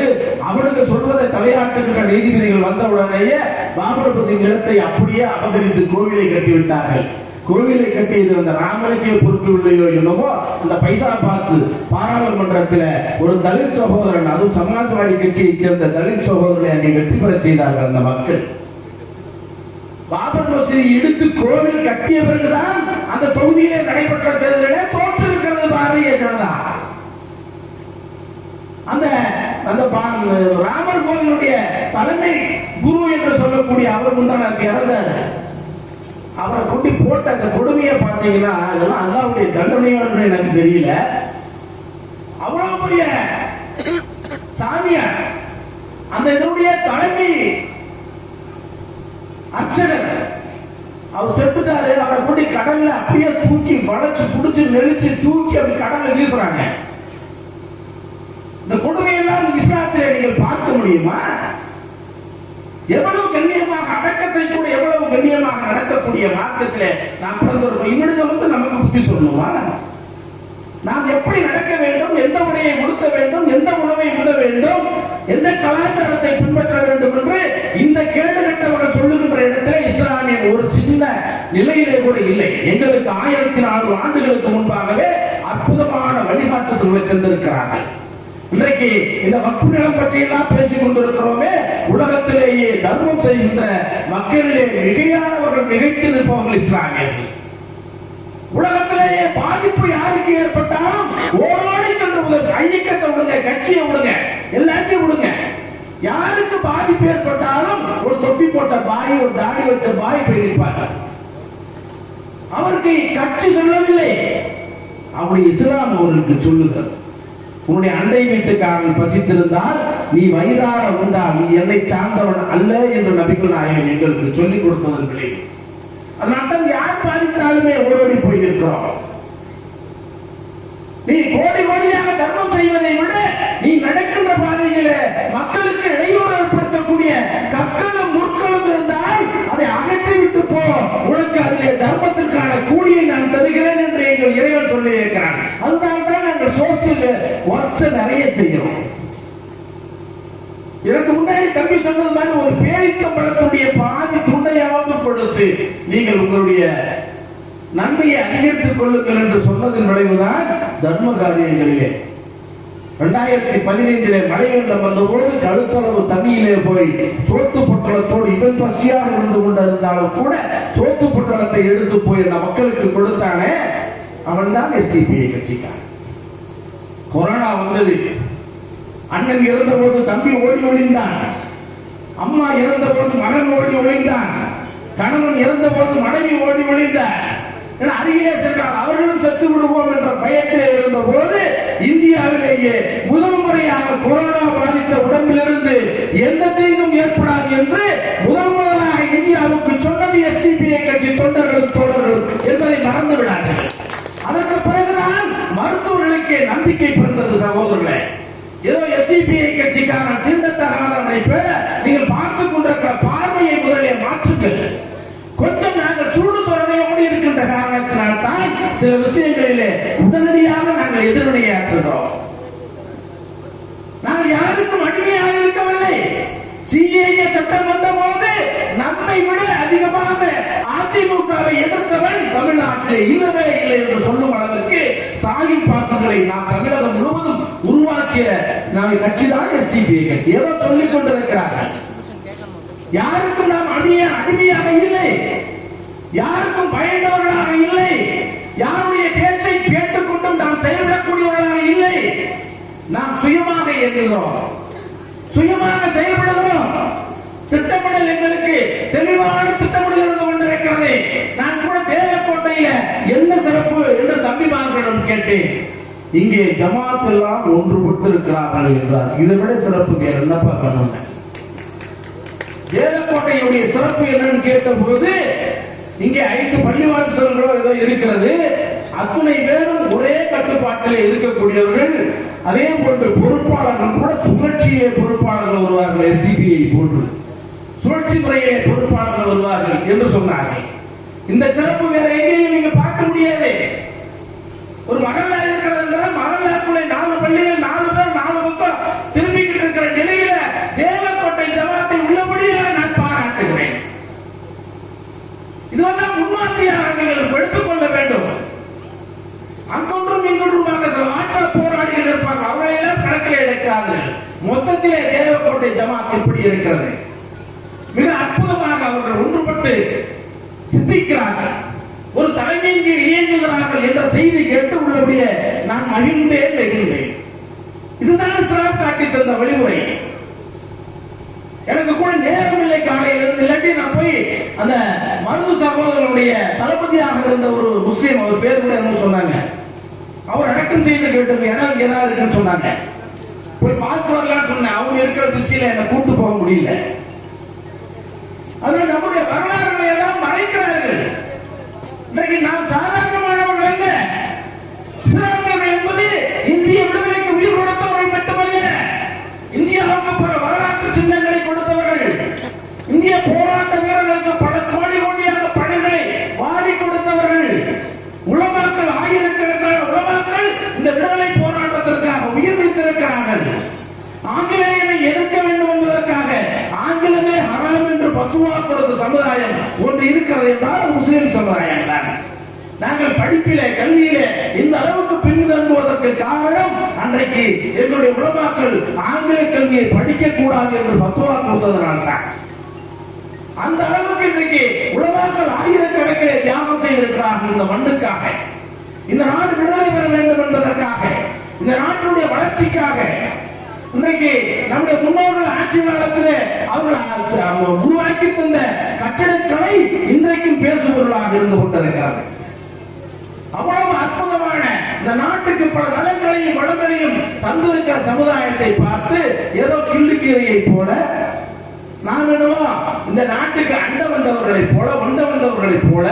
அவனுக்கு சொல்வதை தலையாட்டுகின்ற நீதிபதிகள் வந்தவுடனேயே பாபர் மஸ்தி இடத்தை அப்படியே அபகரித்து கோவிலை கட்டிவிட்டார்கள். கோவிலை கட்டியது அந்த ராமனுக்கே பொறுப்பு இல்லையோ என்னமோ அந்த பைசா பார்த்து பாராளுமன்றத்தில் ஒரு தலித் சகோதரன், அதுவும் சமாஜ்வாடி கட்சியைச் சேர்ந்த தலித் சகோதரனை அங்கே வெற்றி பெற செய்தார்கள் அந்த மக்கள். பாபர் மசூதியை இடித்து கோவில் கட்டிய பிறகுதான் அந்த தொகுதியிலே நடைபெற்ற தேர்தலிலே தோற்றிருக்கிறது பாரதிய ஜனதா. அந்த அந்த ராமர் கோவிலுடைய தலைமை குரு என்று சொல்லக்கூடிய அவர் முந்தானத்து இறந்தார். அவரை கொண்டு போட்ட அந்த கொடுமையை பார்த்தீங்கன்னா அதெல்லாம் அல்லாஹ்வுடைய தண்டனையோன்னு எனக்கு தெரியல. அவ்வளவு பெரிய சாமியார், அந்த இதனுடைய தலைமை அர்ச்சகர், அவர் செத்துட்டாரு. அவரை கொண்டு கடல்ல அப்படியே தூக்கி வளைச்சு புடிச்சு நெளிச்சு தூக்கி அப்படி கடல்ல வீசுறாங்க. இந்த கொடுமையெல்லாம் இஸ்லாத்திலே நீங்கள் பார்க்க முடியுமா? எவ்வளவு கண்ணியமாக, அடக்கத்தை கூட எவ்வளவு கண்ணியமாக நடத்தக்கூடிய மார்க்கத்திலே நாம் பிறந்திருக்கோம். இவனுக்கு நமக்கு புத்தி சொல்லணுமா? நாம் எப்படி நடக்க வேண்டும், எந்த உடையை உடுத்த வேண்டும், எந்த உணவை உண்ண வேண்டும், எந்த கலாச்சாரத்தை பின்பற்ற வேண்டும் என்று இந்த கேடு கட்டவர்கள் சொல்லுகின்ற இடத்துல இஸ்லாமிய ஒரு சின்ன நிலையிலே கூட இல்லை. எங்களுக்கு 1400 ஆண்டுகளுக்கு முன்பாகவே அற்புதமான வழிகாட்டுதல்களை தந்திருக்கிறார்கள். இன்றைக்கு இந்த வக்ஃப் நிலம் பற்றி எல்லாம் பேசிக் கொண்டிருக்கிறோமே, உலகத்திலேயே தர்மம் செய்கின்ற மக்களிலே மிகையானவர்கள், மிகைத்து நிற்பவர்கள் இஸ்லாமியர்கள். உலகத்திலேயே பாதிப்பு யாருக்கு ஏற்பட்டாலும் ஓடோடி சென்று உதவி. ஐயக்கத்தை விடுங்க, கட்சியை விடுங்க, எல்லாத்தையும் விடுங்க. யாருக்கு பாதிப்பு ஏற்பட்டாலும் ஒரு தொப்பி போட்ட பாய், ஒரு தாடி வச்ச பாய் போய் நிற்பார். அவருக்கு கட்சி சொல்லவில்லை, அவருடைய இஸ்லாம் அவர்களுக்கு சொல்லுகிறது. உன்னுடைய அண்டை வீட்டுக்காரன் பசித்திருந்தால் நீ வயிறார உண்டா, நீ என்னை சார்ந்தவன் அல்ல என்று நபிகள் நாயகம் எங்களுக்கு சொல்லிக் கொடுத்ததன் விளைவு. அதனால்தான் யார் பாதித்தாலுமே ஓடோடி போய் நிற்கிறோம். நீ கோடி கோடியாக தர்மம் செய்வதை விட நீ நடக்கின்ற பாதையிலே மக்களுக்கு இடையூறு ஏற்படுத்தக்கூடிய கற்களும் முற்களும் இருந்தால் அதை அகற்றிவிட்டு போ, உனக்கு அதிலே தர்மத்திற்கான கூலியை நான் தருகிறேன் என்று எங்கள் இறைவன் சொல்லி இருக்கிறார். அதுதான் தான் நாங்கள் சோசியல் ஒர்க்ஸ் நிறைய செய்கிறோம். எனக்கு முன்னாடி தம்பி சொன்னது மாதிரி ஒரு பேரிக்கம்பழத்துடைய பாதி துண்டையாவது கொடுத்து நீங்கள் உங்களுடைய நன்மையை அதிகரித்துக் கொள்ளுங்கள் என்று சொன்னதன் விளைவுதான் தர்ம காரியங்களிலே 2015 மழை வெள்ளம் வந்தபோது கழுத்தளவு தண்ணியிலே போய் சோத்து பொட்டலத்தோடு இவன் பசியாக இருந்து கொண்டிருந்தாலும் கூட சோத்து பொட்டலத்தை எடுத்து போய் அந்த மக்களுக்கு கொடுத்தானே, அவன் தான் எஸ்டிபிஐ கட்சிக்காரன். கொரோனா வந்தது, அண்ணன் இறந்த போது தம்பி ஓடி ஒளிந்தான், அம்மா இறந்த போது மகன் ஓடி ஒளிந்தான், கணவன் இறந்த போது மனைவி ஓடி ஒளிந்தார். அருகிலே சென்றால் அவர்களும் செத்து விடுவோம் என்ற பயத்திலே இருந்த போது இந்தியாவிலேயே முதல் முறையாக கொரோனா பாதித்த உடம்பிலிருந்து எந்த தீங்கும் ஏற்படாது என்று முதலாக இந்தியாவுக்கு சொன்னது எஸ்டிபிஐ கட்சி தொண்டர்களும் தோழர்களும் என்பதை மறந்து விடார்கள். அதற்கு பிறகுதான் மருத்துவர்களுக்கு நம்பிக்கை பிறந்தது. சகோதரர்களே, ஏதோ எஸ்டிபிஐ கட்சிக்கான தீண்டத்தகாதவனை பேர நீங்கள் பார்த்துக் கொண்டிருக்கிற பார்வையை முதலே மாற்றுங்கள். கொஞ்சம் நாங்கள் சூடு சொரணையோடு இருக்கின்ற காரணத்தினால் தான் சில விஷயங்களிலே உடனடியாக நாங்கள் எதிர்வினையாற்றுகிறோம். நாங்கள் யாருக்கும் அடிமையாக இருக்கவில்லை. சிஏஏ சட்டம் வந்த போது நம்மை விட அதிகமாக அதிமுகவை எதிர்த்தவன் தமிழ்நாட்டில் இல்லவே இல்லை என்று சொல்லும் அளவிற்கு சாகிப் பாக்குகளை நாம் தமிழகம் முழுவதும் உருவாக்கிய நம்ம கட்சிதான் எஸ்டிபிஐ கட்சி. ஏதோ சொல்லிக் கொண்டிருக்கிறார்கள். யாருக்கும் நாம் அடிமையாக இல்லை, யாருக்கும் பயந்தவர்களாக இல்லை, யாருடைய பேச்சை கேட்டுக்கொண்டும் நாம் செயல்படக்கூடியவர்களாக இல்லை. நாம் சுயமாக இயங்குகிறோம், சுயமாக செயல்படுகிறோம். திட்டமிடல் எங்களுக்கு தெளிவான திட்டமிடல் இருந்து கொண்டிருக்கிறது. நான் கூட தேவக்கோட்டையில என்ன சிறப்பு என்று தம்பிமார்களிடம் கேட்டேன். இங்கே ஜமாத் எல்லாம் ஒன்றுபட்டு இருக்கிறார்கள் என்றார். இதை விட சிறப்பு வேற என்னப்பா பண்ணுங்க? தேவக்கோட்டையுடைய சிறப்பு என்னன்னு கேட்ட போது இங்கே 5 பள்ளிவாசல்களோ ஏதோ இருக்கிறது. அத்துணை பேரும் ஒரே கட்டுப்பாட்டில் இருக்கக்கூடியவர்கள். அதே போன்று பொறுப்பாளர்கள் கூட சுழற்சியிலே பொறுப்பாளர்கள் வருவார்கள். எஸ்டிபிஐ போன்று சுழற்சி முறையிலே பொறுப்பாளர்கள் வருவார்கள் என்று சொன்னார்கள். இந்த சிறப்பு வேற எங்கேயும் நீங்க பார்க்க முடியாது. ஒரு மகல்லா இருக்கிறது என்றால் மகல்லாக்குள்ளே 4 பள்ளிகள் 4 பேர் 4 பக்கம் திரும்பிக்கிட்டு இருக்கிற நிலையில தேவக்கோட்டை ஜமாத்தை உள்ளபடியாக நான் பாராட்டுகிறேன். இதுவெல்லாம் முன்மாதிரியாக நீங்கள் எடுத்துக் கொள்ள வேண்டும். அங்கொன்றும் இங்கொன்றுமாக சில வாட்ஸ்அப் போராளிகள் இருப்பார்கள், அவர்களெல்லாம் கணக்கில் எடுக்காது. மொத்தத்திலே தேவக்கோட்டை ஜமாத் இப்படி இருக்கிறது. மிக அற்புதமாக அவர்கள் ஒன்றுபட்டு சிந்திக்கிறார்கள், ஒரு தலைமையின் கீழ் இயங்குகிறார்கள் என்ற செய்தி கேட்டு உள்ளபடியே நான் மகிழ்ந்தேன். இதுதான் இஸ்லாம் காட்டி தந்த வழிமுறை. எனக்கு கூட நேரம் இல்லை காலையில் இருந்து, இல்லாட்டி நான் போய் அந்த மருது சகோதரனுடைய தளபதியாக இருந்த ஒரு முஸ்லீம், அவர் பேர் கூட என்ன சொன்னாங்க, அவர் அடக்கம் செய்து கேட்டு இடம் இங்கே தான் இருக்குன்னு சொன்னாங்க. போய் பார்த்து வரலாம்னு சொன்னேன். அவங்க இருக்கிற திசையில என்னை கூட்டு போக முடியல. அது நம்முடைய வரலாறுகளை எல்லாம் மறைக்கிறார்கள். இன்றைக்கு நாம் சாதாரணமானவர்கள் அல்ல. இஸ்லாமியர்கள் என்பது இந்திய விடுதலைக்கு உயிர் கொடுத்தவர்கள் மட்டுமல்ல, இந்தியாவுக்கு பல வரலாற்று சின்னங்களை கொடுத்தவர்கள், இந்திய போராட்ட வீரர்களுக்கு பல கோடி கோடியாக பணிகளை வாரி கொடுத்தவர்கள், உலமாக்கள், ஆயிரக்கணக்கான உலமாக்கள் இந்த விடுதலை போராட்டத்திற்காக உயிர் நீத்திருக்கிறார்கள். ஆங்கிலேயனை எதிர்க்க வேண்டும் என்பதற்காக ஆங்கிலமே ஹராம் என்று பத்துவா கொடுத்த சமுதாயம் ஒன்று இருக்கிறது என்றால் அது முஸ்லிம் சமுதாயம் தான். நாங்கள் படிப்பிலே, கல்வியிலே இந்த அளவுக்கு பின்தங்குவதற்கு காரணம் அன்றைக்கு எங்களுடைய உலமாக்கள் ஆங்கில கல்வியை படிக்க கூடாது என்று பத்துவா கொடுத்ததனால்தான். அந்த அளவுக்கு இன்றைக்கு உலமாக்கள் ஆயிரக்கணக்கிலே தியாகம் செய்திருக்கிறார்கள் இந்த மண்ணுக்காக, இந்த நாடு விடுதலை பெற வேண்டும் என்பதற்காக, இந்த நாட்டினுடைய வளர்ச்சிக்காக. இன்றைக்கு நம்முடைய முன்னோர்கள் ஆட்சி காலத்திலே அவர்கள் உருவாக்கி தந்த கட்டிடக்கலை இன்றைக்கும் பேசுபொருளாக இருந்து கொண்டிருக்கிறது. அவ்வளவு அற்புதமான இந்த நாட்டுக்கு பல நலங்களையும் வளங்களையும் தந்திருக்கிற சமுதாயத்தை பார்த்து ஏதோ கிள்ளுக்கீரையை போல நாம் என்னவோ இந்த நாட்டுக்கு அண்ட வந்தவர்களைப் போல, வந்த வந்தவர்களைப் போல,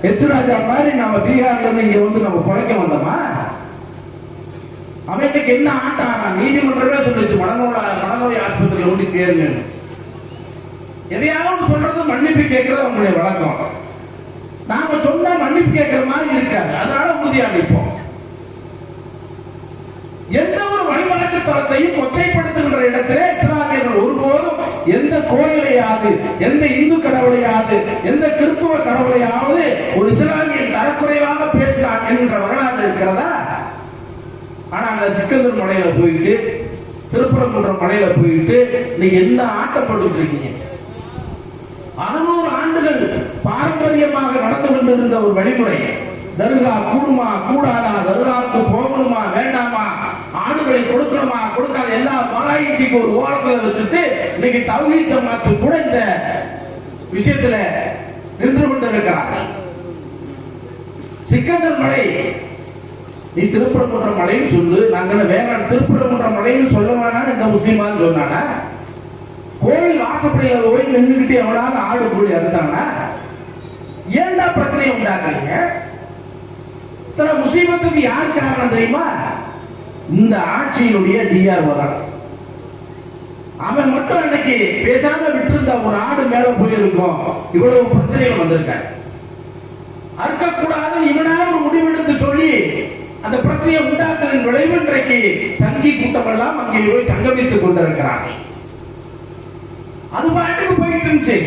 எச்ராஜா மாதிரி நாம பீகார்ல இருந்து இங்க வந்து நம்ம குறைக்க வந்தோமா? அவனுக்கு என்ன ஆட்டானா? நீதிமன்றமே சொல்லிச்சு மனநோய் ஆஸ்பத்திரியில் ஒன்று சேருங்க. எதையாவது சொல்றது மன்னிப்பு கேட்கறது அவங்களுடைய வழக்கம். நாம சொன்னா மன்னிப்பு கேட்கிற மாதிரி இருக்காது. அதனால உறுதியா நிற்போம். எந்த ஒரு வழிபாட்டு தளத்தையும் கொச்சைப்படுத்துகின்ற இடத்திலே இஸ்லாமியர்கள் ஒருபோதும் எந்த கோயிலையாவது, எந்த இந்து கடவுளையாவது, எந்த கிறிஸ்துவ கடவுளையாவது ஒரு இஸ்லாமியன் தரக்குறைவாக பேசுகிறான் என்கின்ற வரலாறு இருக்கிறதா? ஆனா அந்த சிக்கந்தர் மலையில போயிட்டு, திருப்பரங்குன்றம் மலையில போயிட்டு நீங்க என்ன ஆட்டப்பட்டு இருக்கீங்க? 600 ஆண்டுகள் பாரம்பரியமாக நடந்து கொண்டிருந்த ஒரு வழிமுறை. தர்கா கூடுமா கூடாதா, தர்காவுக்கு போகணுமா வேண்டாமா, ஆடுகளை கொடுக்கணுமா கொடுக்காத, எல்லா மலாயிக்கு ஒரு ஓரத்தில் வச்சுட்டு இன்னைக்கு தௌஹீத் ஜமாத்து கூட இந்த விஷயத்துல நின்று கொண்டிருக்கிறார்கள். சிக்கந்தர் மலை நீ திருப்பரங்குன்றம் மலைன்னு சொல்லு, நாங்கள் வேணாம் திருப்பரங்குன்றம் மலைன்னு சொல்ல வேணாம் இந்த முஸ்லிமான்னு சொன்னானா? கோவில் வாசப்படியில போய் நின்றுகிட்டு எவனாவது ஆடு கூடி அறுத்தாங்கன்னா ஏண்டா பிரச்சனையை உண்டாக்குறீங்க? இத்தனை முசீபத்துக்கு யார் காரணம் தெரியுமா? இந்த ஆட்சியினுடைய டிஆர்ஓ தான். அவன் மட்டும் அன்னைக்கு பேசாம விட்டு ஒரு ஆடு மேல போயிருக்கும், இவ்வளவு பிரச்சனைகள் வந்திருக்காரு. அறுக்கக்கூடாது இவனாவது ஒரு முடிவெடுத்து சொல்லி அந்த பிரச்சனையை உண்டாக்குவதன் விளைவு இன்றைக்கு சங்கி கூட்டம் எல்லாம் அங்கே போய் சங்கமித்துக் கொண்டிருக்கிறார்கள். அது பாட்டுக்கு போயிட்டு இருந்துச்சு.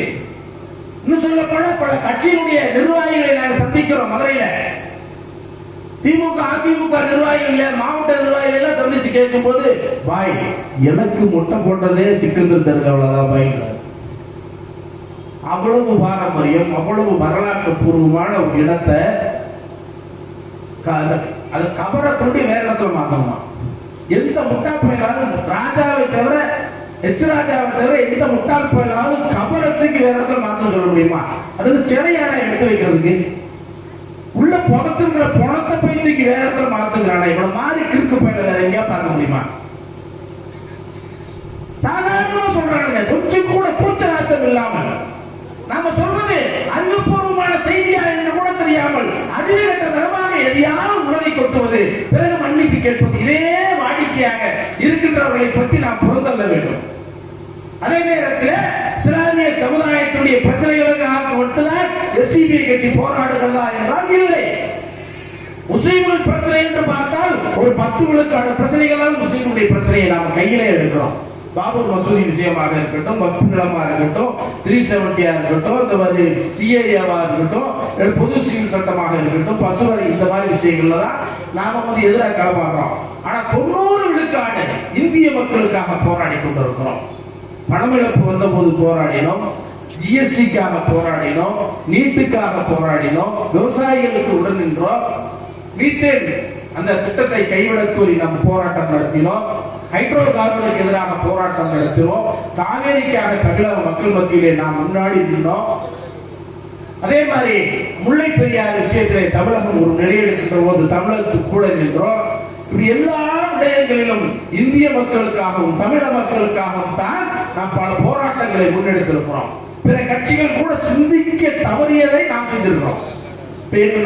இன்னும் சொல்ல போன பல கட்சியினுடைய நிர்வாகிகளை நாங்கள் சந்திக்கிறோம். மதுரையில திமுக, அதிமுக நிர்வாகிகள், மாவட்ட நிர்வாகிகள் எல்லாம் சந்திச்சு கேட்கும் போது, பாய் எனக்கு முட்டை போட்டதே சிக்கந்தர் தர்காவில்தான் பாய். அவ்வளவு பாரம்பரியம், அவ்வளவு வரலாற்று பூர்வமான ஒரு இடத்தை அது கபரை கொண்டு வேற இடத்துல மாத்தணுமா? எந்த முட்டாள் பயலாவது, ராஜாவை தவிர, எச்ராஜாவை தவிர எந்த முட்டாள் பயலாவது கபரத்துக்கு வேற இடத்துல மாத்தணும் சொல்ல முடியுமா? அது சிறையான எடுத்து வைக்கிறதுக்கு உள்ள புதைச்சிருக்கிற பணத்தை போய் தூக்கி வேற இடத்துல மாத்துக்கிறானா? இவ்வளவு மாதிரி கிறுக்கு பயில வேற எங்கேயா பார்க்க முடியுமா? சாதாரணமா சொல்றாங்க, கொஞ்சம் கூட கூச்ச நாச்சம் இல்லாமல். நாம சொல்வது அறிவுபூர்வமான செய்தியா என்று கூட தெரியாமல் அறிவுகட்ட தரமாக எதையாவது உணரை கொட்டுவது, பிறகு மன்னிப்பு கேட்பது, இதே வாடிக்கையாக இருக்கின்றவர்களை பற்றி நாம் புறந்தள்ள வேண்டும். அதே நேரத்தில் இஸ்லாமிய சமுதாயத்துடைய பிரச்சனைகளுக்காக மட்டும்தான் எஸ்டிபி கட்சி போராடுகிறதா என்றால் இல்லை. முஸ்லீம்கள் பிரச்சனை என்று பார்த்தால் ஒரு 10 விழுக்காடு பிரச்சனைகள் தான் முஸ்லீம்களுடைய பிரச்சனையை நாம் கையிலே எடுக்கிறோம். பாபர் மசூதி விஷயமாக இருக்கட்டும், வக்ஃபு நிலமா இருக்கட்டும், 370 இருக்கட்டும், இந்த மாதிரி சிஏஏவா இருக்கட்டும், பொது சிவில் சட்டமாக இருக்கட்டும், பசுவரை, இந்த மாதிரி விஷயங்கள்ல தான் நாம வந்து எதிராக களமாடுறோம். ஆனா 90 விழுக்காடு இந்திய மக்களுக்காக போராடி கொண்டிருக்கிறோம். பணமிழப்பு வந்த போது போராடினோம், ஜிஎஸ்டிக்காக போராடினோம், நீட்டுக்காக போராடினோம், விவசாயிகளுக்கு உடன் நின்றோம், மீத்தேன் அந்த திட்டத்தை கைவிடக் கோரி நாம் போராட்டம் நடத்தினோம். ஹைட்ரோ கார்பனுக்கு எதிராக போராட்டம் நடத்தினோம். காவேரிக்காக தமிழக மக்கள் மத்தியிலே நாம் முன்னாடி நின்றோம். அதே மாதிரி முல்லை பெரியார் விஷயத்திலே தமிழகம் ஒரு நிலையெடுக்கின்ற போது தமிழகத்துக்கு கூட நின்றோம். இப்படி எல்லா விடயங்களிலும் இந்திய மக்களுக்காகவும் தமிழக மக்களுக்காகவும் தான் நாம் பல போராட்டங்களை முன்னெடுத்திருக்கிறோம். பிற கட்சிகள் கூட சிந்திக்க தவறியதை நாம் செஞ்சிருக்கிறோம்.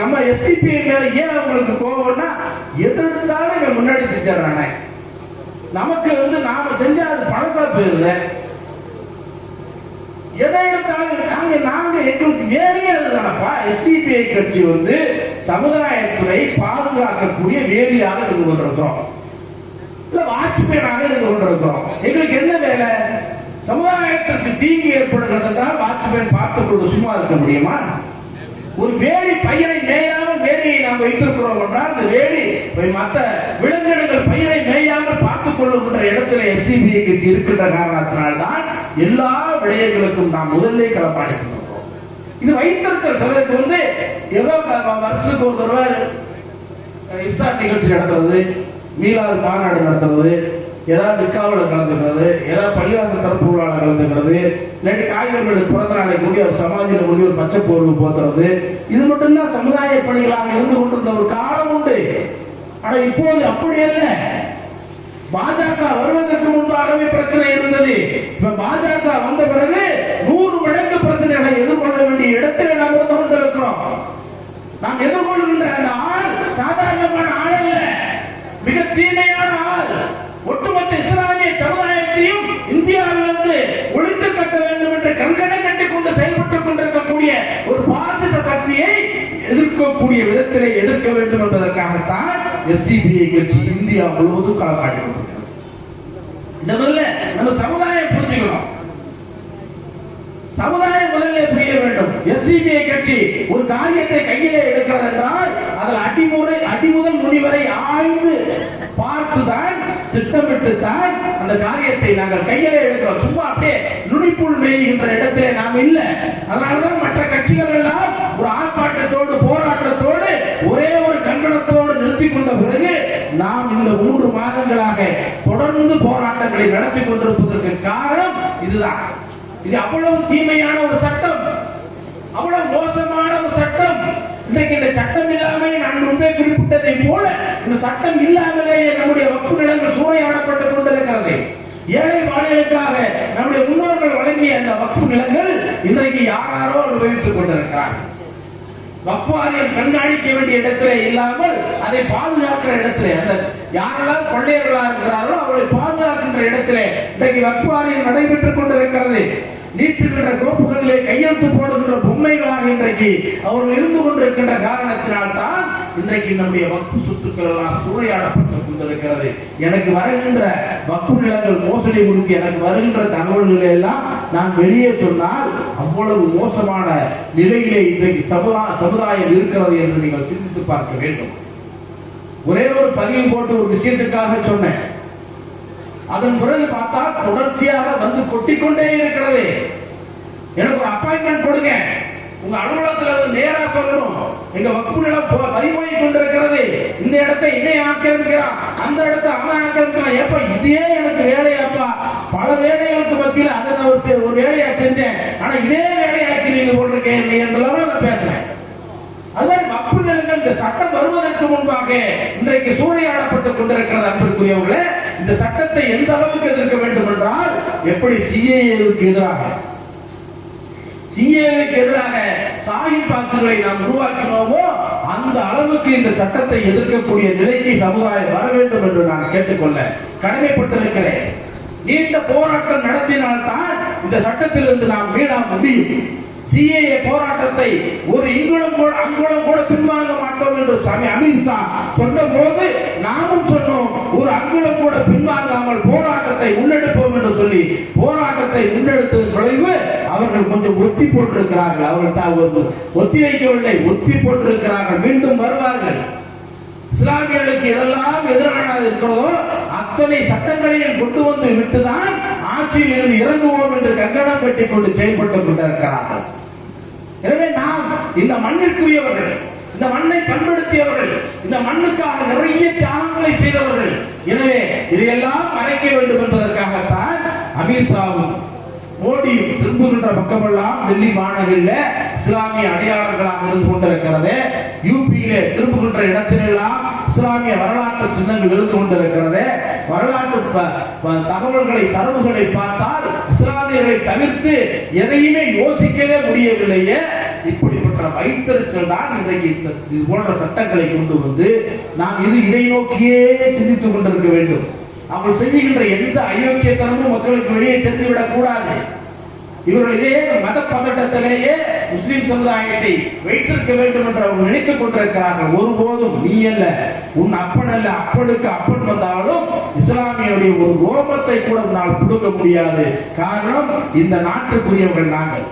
நம்ம எஸ்டிபி மேல ஏன் அவங்களுக்கு கோபம்னா எதெடுத்தாலும் இவன் முன்னாடி செஞ்சானே, நமக்கு நாம செஞ்சா அது பழசா போயிருது. எதை எடுத்தாலும் நாங்க எங்களுக்கு வேலையே அதுதானப்பா. எஸ்டிபிஐ கட்சி சமுதாயத்துறை பாதுகாக்கக்கூடிய வேலியாக இருந்து கொண்டிருக்கிறோம், இல்ல வாட்ச்மேனாக இருந்து கொண்டிருக்கிறோம். எங்களுக்கு என்ன வேலை? சமுதாயத்திற்கு தீங்கு ஏற்படுகிறது என்றால் வாட்ச்மேன் பார்த்துக் கொண்டு சும்மா இருக்க முடியுமா? ஒரு வேலி பயிரை மேயாமல் வேலியை நாம் வைத்திருக்கிறோம் என்றால் அந்த வேலி மற்ற விலங்கினங்கள் பயிரை மேயாமல் பார்த்துக் கொள்ளுகின்ற இடத்துல எஸ்டிபிஐ கட்சி இருக்கின்ற காரணத்தினால்தான் எல்லா விடயங்களுக்கும் நாம் முதல்ல களப்பாடிக்கிறோம். இது வைத்திருத்தல் சிலருக்கு ஏதோ வருஷத்துக்கு ஒரு தடவை இஃப்தார் நிகழ்ச்சி நடத்துறது, மீலாது மாநாடு நடத்துறது, ஏதாவது நிக்காவில் கலந்துக்கிறது, ஏதாவது பள்ளிவாசல் திறப்பு விழாவில் கலந்துக்கிறது, இல்லாட்டி காய்கறிகளுக்கு பிறந்த நாளை கூடி ஒரு சமாதியில கூடி ஒரு பச்சை பொருள் போத்துறது, இது மட்டும்தான் சமுதாய பணிகளாக இருந்து கொண்டிருந்த ஒரு காலம் உண்டு. ஆனா இப்போது அப்படி அல்ல. பாஜக வருவதற்கு முன்பாகவே பிரச்சனை இருந்தது. இப்ப பாஜக வந்த பிறகு 100 மடங்கு பிரச்சனைகளை எதிர்கொள்ள வேண்டிய இடத்தில் நாம் இருந்து கொண்டிருக்கிறோம். நாம் எதிர்கொள்கின்ற அந்த ஆள் சாதாரணமான ஆள் அல்ல, மிக தீமையான ஆள். ஒட்டுமொத்த இஸ்லாமிய சமுதாயத்தையும் இந்தியாவிலிருந்து ஒழித்து கட்ட வேண்டும் என்று கங்கணம் கட்டிக் கொண்டு செயல்பட்டுக் கொண்டிருக்கக்கூடிய ஒரு பாசிச சக்தியை எதிர்க்கக்கூடிய விதத்திலே எதிர்க்க வேண்டும் என்பதற்காகத்தான் எஸ்டிபிஐ கட்சி இந்தியா முழுவதும் களப்பாடி கொண்டிருக்கிறது. நம்ம சமுதாயம் புரிஞ்சுக்கணும், சமுதாயம் முதல்ல புரிய வேண்டும். எஸ்டிபிஐ கட்சி ஒரு காரியத்தை கையிலே எடுக்கிறது என்றால் அதில் அடிமுதல் முடிவரை ஆய்ந்து பார்த்துதான் திட்டமிட்டுத்தான் அந்த காரியத்தை நாங்கள் கையிலே எடுக்கிறோம். சும்மா அப்படியே நுனிப்புள் மேய்கின்ற இடத்திலே நாம் இல்லை. அதனால்தான் மற்ற கட்சிகள் எல்லாம் ஒரு ஆர்ப்பாட்டத்தோடு போராட்டத்தோடு ஒரே ஒரு கண்டனத்தோடு நிறுத்திக் கொண்ட பிறகு நாம் இந்த 3 மாதங்களாக தொடர்ந்து போராட்டங்களை நடத்தி கொண்டிருப்பதற்கு காரணம் இதுதான். இது அவ்வளவு தீமையான ஒரு சட்டம், அவ்வளவு மோசமான ஒரு சட்டம். இன்றைக்கு இந்த சட்டம் இல்லாமல் நான் முன்பே குறிப்பிட்டதை போல இந்த சட்டம் இல்லாமலேயே நம்முடைய வக்ஃபு நிலங்கள் சூறையாடப்பட்டுக் கொண்டிருக்கிறது. ஏழை வாழைகளுக்காக நம்முடைய முன்னோர்கள் வழங்கிய அந்த வக்ஃபு நிலங்கள் இன்றைக்கு யாரோ அனுபவித்துக் கொண்டிருக்கிறார்கள். வக்ஃப் வாரியம் கண்காணிக்க வேண்டிய இடத்திலே இல்லாமல் அதை பாதுகாக்கிற இடத்திலே அந்த யாரெல்லாம் கொள்ளையர்களாக இருக்கிறார்களோ அவர்களை பாதுகாக்கின்ற இடத்திலே இன்றைக்கு வக்ஃப் வாரியம் நடைபெற்றுக் கொண்டிருக்கிறது. நீட்டுகின்ற கோப்புகளிலே கையெழுத்து போடுகின்ற பொம்மைகளாக இன்றைக்கு அவர்கள் இருந்து கொண்டிருக்கின்ற காரணத்தினால் தான் இன்றைக்கு நம்முடைய வக்ஃபு சொத்துக்கள் எல்லாம் சூறையாடப்பட்டுக் கொண்டிருக்கிறது. எனக்கு வருகின்ற வக்ஃபு நிலங்கள் மோசடி குறித்து எனக்கு வருகின்ற தகவல்களை எல்லாம் நான் வெளியே சொன்னால் அவ்வளவு மோசமான நிலையிலே இன்றைக்கு சமுதாயம் இருக்கிறது என்று நீங்கள் சிந்தித்து பார்க்க வேண்டும். ஒரே ஒரு பதிவு போட்டு ஒரு விஷயத்துக்காக சொன்னேன். அதன் பிறகு பார்த்தா தொடர்ச்சியாக கொட்டிக்கொண்டே இருக்கிறது. எனக்கு ஒரு அப்பாயின்மெண்ட் கொடுங்க, உங்க அலுவலகத்தில் நேரா சொல்லணும், எங்க வக்ஃபு நிலம் பறிபோய் கொண்டிருக்கிறது, இந்த இடத்தை இவன் ஆக்கிரமிக்கிறான், அந்த இடத்தை அவன் ஆக்கிரமிக்கிறான். ஏப்பா இதே எனக்கு வேலையாப்பா, பல வேலைகளுக்கு மத்தியில் அதை நான் ஒரு வேலையா செஞ்சேன், ஆனா இதே வேலையாக்கி நீங்க போட்டிருக்கேன் என்றெல்லாம் நான் பேசுறேன். அதுதான் வக்ஃபு நிலங்கள் இந்த சட்டம் வருவதற்கு முன்பாக இன்றைக்கு சூறையாடப்பட்டுக் கொண்டிருக்கிறது. அன்பிற்குரியவர்களே, இந்த சட்டத்தை எந்த அளவுக்கு எதிர்க்க வேண்டும் என்றால், எப்படி சிஏஏவுக்கு எதிராக சாஹிப் வாக்குகளை நாம் உருவாக்கினோமோ அந்த அளவுக்கு இந்த சட்டத்தை எதிர்க்கக்கூடிய நிலைக்கு சமுதாயம் வர வேண்டும் என்று நான் கேட்டுக்கொள்ள கடமைப்பட்டிருக்கிறேன். நீண்ட போராட்டம் நடத்தினால்தான் இந்த சட்டத்திலிருந்து நாம் மீள முடியும். சிஏஏ போராட்டத்தை ஒரு அங்குலம் கூட பின்வாங்க மாட்டோம் என்று சாமி அமித்ஷா சொன்ன போது நாமும் சொன்னோம், ஒரு அங்குலம் கூட பின்வாங்காமல் போராட்டத்தை முன்னெடுப்போம் என்று சொல்லி போராட்டத்தை முன்னெடுத்ததன் விளைவு அவர்கள் கொஞ்சம் ஒத்தி போட்டிருக்கிறார்கள். அவர்கள் ஒத்தி வைக்கவில்லை, ஒத்தி போட்டிருக்கிறார்கள். மீண்டும் வருவார்கள். இஸ்லாமியர்களுக்கு எதெல்லாம் எதிரானது இருக்கிறதோ அத்தனை சட்டங்களையும் கொண்டு வந்து விட்டுதான் ஆட்சியில் இருந்து இறங்குவோம் என்று கங்கணம் கட்டிக் கொண்டு செயல்பட்டுக் கொண்டிருக்கிறார்கள். எனவே நாம் இந்த மண்ணிற்குரியவர்கள், இந்த மண்ணை பண்படுத்தியவர்கள், இந்த மண்ணுக்காக நிறைய தியாகங்களை செய்தவர்கள். எனவே இதையெல்லாம் மறைக்க வேண்டும் என்பதற்காகத்தான் அமித்ஷாவும் மோடியும் திரும்புகின்ற பக்கமெல்லாம் டெல்லி மாநகரில் இஸ்லாமிய அடையாளங்களாக இருந்து கொண்டிருக்கிறது. யூபியிலே திரும்புகின்ற இடத்திலெல்லாம் இஸ்லாமிய வரலாற்று சின்னங்கள் இருந்து கொண்டிருக்கிறது. வரலாற்று தகவல்களை தரவுகளை பார்த்தால் இஸ்லாமியர்களை தவிர்த்து எதையுமே யோசிக்கவே முடியவில்லையே. இப்படிப்பட்ட வைத்தறிச்சல் தான் இன்றைக்கு இது போன்ற சட்டங்களை கொண்டு வந்து நாம் இதை நோக்கியே சிந்தித்துக் கொண்டிருக்க வேண்டும். அவங்க செய்கின்ற எந்த அயோக்கியத்தனமும் மக்களுக்கு வெளியே தெரிந்துவிடக் கூடாது. இவர்கள் இதே மத பதட்டத்திலேயே முஸ்லிம் சமுதாயத்தை வைத்திருக்க வேண்டும் என்று அவர்கள் நினைத்துக் கொண்டிருக்கிறார்கள். ஒருபோதும் நீ அல்ல, உன் அப்பன் அல்ல, அப்பனுக்கு அப்பன் வந்தாலும் இஸ்லாமியுடைய ஒரு ரோமத்தை கூட உன்னால் கொடுக்க முடியாது. காரணம், இந்த நாட்டுக்குரியவர்கள் நாங்கள்,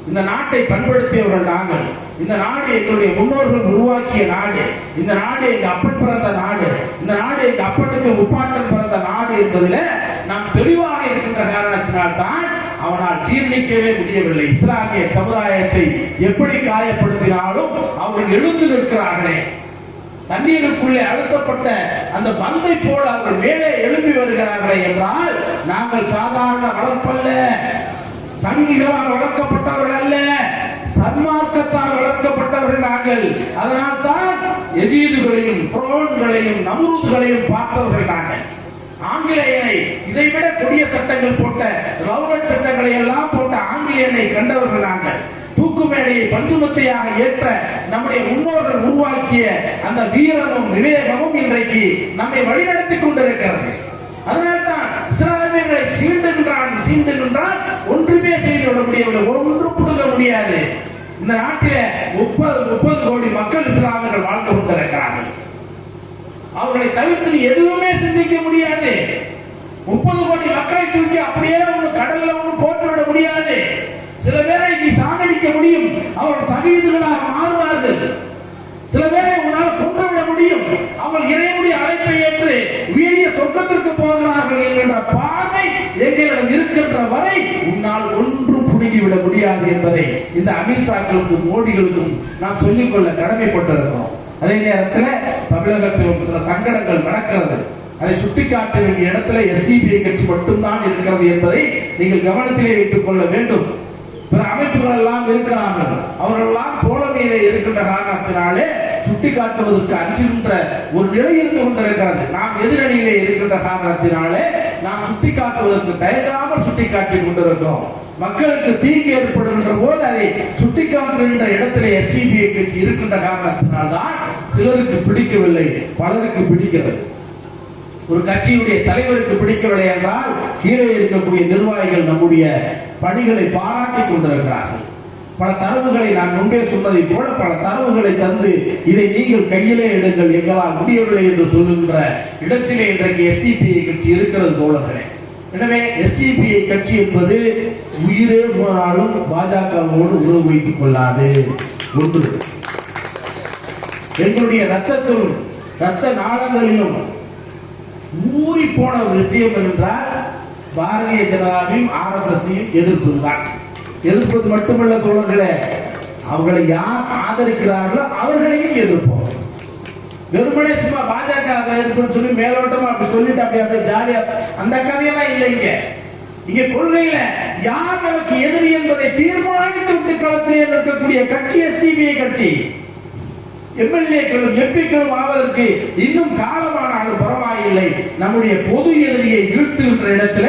இந்த நாட்டை பண்படுத்தியவர்கள் நாங்கள், இந்த நாடு எங்களுடைய முன்னோர்கள் உருவாக்கிய நாடு, இந்த நாடு எங்க அப்பன் பிறந்த நாடு, இந்த நாடு எங்க அப்பனுக்கு முப்பாட்டன் பிறந்த நாடு என்பதில் நாம் தெளிவாக இருக்கின்ற காரணத்தினால் தான் அவனால் ஜீர்ணிக்கவே முடியவில்லை. இஸ்லாமிய சமுதாயத்தை எப்படி காயப்படுத்தினாலும் அவர்கள் எழுந்து நிற்கிறார்களே. தண்ணீருக்குள்ளே அழுத்தப்பட்ட அந்த பந்தை போல அவர்கள் மேலே எழும்பி வருகிறார்களே என்றால் நாங்கள் சாதாரண வளர்ப்பல்ல, சங்கிகளால் வளர்க்கப்பட்டவர்கள் அல்ல, சன்மார்க்கத்தால் வளர்க்கப்பட்டவர்கள் நாங்கள். அதனால் தான் எஜீதுகளையும் புரோன்களையும் நம்ரூத்களையும் பார்த்தவர்கள் நாங்கள். ஆங்கிலேயனை இதைவிட கொடிய சட்டங்கள் போட்ட ரவுலட் சட்டங்களை எல்லாம் போட்ட ஆங்கிலேயனை கண்டவர்கள் நாங்கள். தூக்கு மேடையை பஞ்சுமத்தையாக ஏற்ற நம்முடைய முன்னோர்கள் உருவாக்கிய அந்த வீரமும் விவேகமும் இன்றைக்கு நம்மை வழிநடத்திக் கொண்டிருக்கிறது. அதனால்தான் இஸ்லாமியர்களை சீண்டுகின்றான் ஒன்றுமே செய்துவிட முடியவில்லை, ஒன்று புடுங்க முடியாது. இந்த நாட்டிலே 30 கோடி மக்கள் இஸ்லாமியர்கள் வாழ்ந்து கொண்டிருக்கிறார்கள். அவர்களை தவிர்த்து எதுவுமே சிந்திக்க முடியாது. 30 கோடி மக்களை தூக்கி அப்படியே ஒன்று கடல்ல ஒன்று போட்டுவிட முடியாது. சில பேரை நீ சாகடிக்க முடியும், அவர்கள் சகீதுகளாக மாறுவார்கள். சில பேரை உன்னால் கொன்றுவிட முடியும், அவர்கள் இறைவனுடைய அழைப்பை ஏற்று வீரிய சொர்க்கத்திற்கு போகிறார்கள் என்கின்ற பார்வை எங்களிடம் இருக்கின்ற வரை உன்னால் ஒன்றும் புடுங்கிவிட முடியாது என்பதை இந்த அமித்ஷாக்களுக்கும் மோடிகளுக்கும் நாம் சொல்லிக்கொள்ள கடமைப்பட்டிருக்கிறோம். அதே நேரத்தில் தமிழகத்திலும் சில சங்கடங்கள் நடக்கிறது. அதை சுட்டிக்காட்ட வேண்டிய இடத்துல எஸ்டிபிஐ கட்சி மட்டும்தான் இருக்கிறது என்பதை நீங்கள் கவனத்திலே வைத்துக் கொள்ள வேண்டும். பிற அமைப்புகள் எல்லாம் இருக்கிறார்கள், அவர்கள் எல்லாம் தோழமையிலே இருக்கின்ற காரணத்தினாலே சுட்டிக்காட்டுவதற்கு அஞ்சுகின்ற ஒரு நிலை இருந்து கொண்டிருக்கிறது. நாம் எதிரணியிலே இருக்கின்ற காரணத்தினாலே நாம் சுட்டிக்காட்டுவதற்கு தயங்காமல் சுட்டிக்காட்டிக் கொண்டிருக்கிறோம். மக்களுக்கு தீங்கு ஏற்படுகின்ற போது அதை சுட்டிக்காட்டுகின்ற இடத்திலே எஸ்டிபிஐ கட்சி இருக்கின்ற காரணத்தினால்தான் சிலருக்கு பிடிக்கவில்லை, பலருக்கு பிடிக்கிறது. ஒரு கட்சியுடைய தலைவருக்கு பிடிக்கவில்லை என்றால் கீழே இருக்கக்கூடிய நிர்வாகிகள் நம்முடைய பணிகளை பாராட்டிக் கொண்டிருக்கிறார்கள். பல தரவுகளை நான் முன்பே சொன்னதை போல பல தரவுகளை தந்து இதை நீங்கள் கையிலே எடுங்கள், எங்களால் முடியவில்லை என்று சொல்லுகின்ற இடத்திலே இன்றைக்கு எஸ்டிபிஐ கட்சி இருக்கிறது தோழர்களே. எனவே எஸ்டிபிஐ கட்சி என்பது உயிரே போனாலும் பாஜகவோடு உறவு வைத்துக் கொள்ளாது. ஒன்று, எங்களுடைய ரத்தத்திலும் ரத்த நாளங்களிலும் ஊறி போன ஒரு விஷயம் என்றால் பாரதிய ஜனதாவையும் RSS எதிர்ப்பதுதான். எதிர்ப்பது மட்டுமல்ல தோழர்களே, அவர்களை யார் ஆதரிக்கிறார்களோ அவர்களையும் எதிர்ப்போம். வெறுமனே சும்மா பாஜக சொல்லி மேலோட்டமா அப்படி சொல்லிட்டு அப்படியே ஜாலியா அந்த கதையெல்லாம் இல்லைங்க. இங்க கொள்கையில யார் நமக்கு எதிரி என்பதை தீர்மானித்து விட்டு களத்திலே இருக்கக்கூடிய கட்சி எஸ்டிபிஐ கட்சி. எம்எல்ஏக்களும் எம்பிக்களும் ஆவதற்கு இன்னும் காலமானாலும் பரவாயில்லை. நம்முடைய பொது எதிரியை வீழ்த்துகின்ற இடத்துல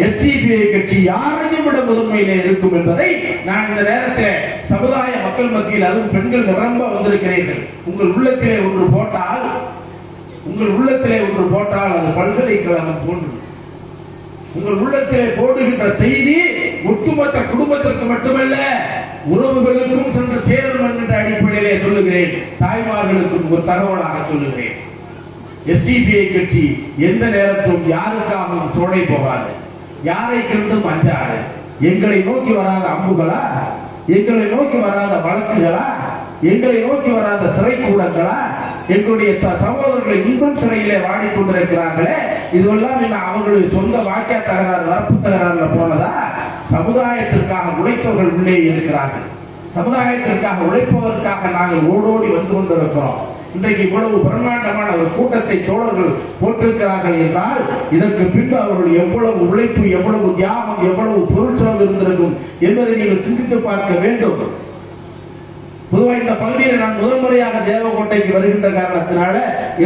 எஸ்டிபிஐ கட்சி யாரையும் விட முதன்மையிலே இருக்கும் என்பதை நான் இந்த நேரத்தில் சமுதாய மக்கள் மத்தியில், அதுவும் பெண்கள் நிரம்ப வந்திருக்கிறீர்கள். உங்கள் உள்ளத்திலே ஒன்று போட்டால் அது பல்கலைக்கழகம் போன்று. உங்கள் உள்ளத்திலே போடுகின்ற செய்தி ஒட்டுமொத்த குடும்பத்திற்கு மட்டுமல்ல, உறவுகளுக்கும் சென்று சேரும் என்கின்ற அடிப்படையிலே சொல்லுகிறேன். தாய்மார்களுக்கும் ஒரு தகவலாக சொல்லுகிறேன். எஸ்டிபிஐ கட்சி எந்த நேரத்திலும் யாருக்காகவும் சோடை போகாது, யாரை கண்டும் அஞ்சாது. எங்களை நோக்கி வராத அம்புகளா, எங்களை நோக்கி வராத வழக்குகளா, எங்களை நோக்கி வராத சிறை கூடங்களா, எங்களுடைய சகோதரர்களை இன்னும் சிறையிலே வாடிக்கொண்டிருக்கிறார்களே, இதுவெல்லாம் என்ன அவர்களுடைய சொந்த வாக்கிய தகராறு, வரப்பு தகராறுல போனதா? சமுதாயத்திற்காக உழைத்தவர்கள் உள்ளே இருக்கிறார்கள். சமுதாயத்திற்காக உழைப்பதற்காக நாங்கள் ஓடோடி வந்து கொண்டிருக்கிறோம். இன்றைக்கு இவ்வளவு பிரம்மாண்டமான ஒரு கூட்டத்தை தோழர்கள் போட்டிருக்கிறார்கள் என்றால் இதற்கு பின்பு அவர்கள் எவ்வளவு உழைப்பு, எவ்வளவு தியாகம், எவ்வளவு பொருட்செலவு இருந்திருக்கும் என்பதை நீங்கள் சிந்தித்து பார்க்க வேண்டும். பொதுவாக இந்த பகுதியில் நான் முதல் முறையாக தேவக்கோட்டைக்கு வருகின்ற காரணத்தினால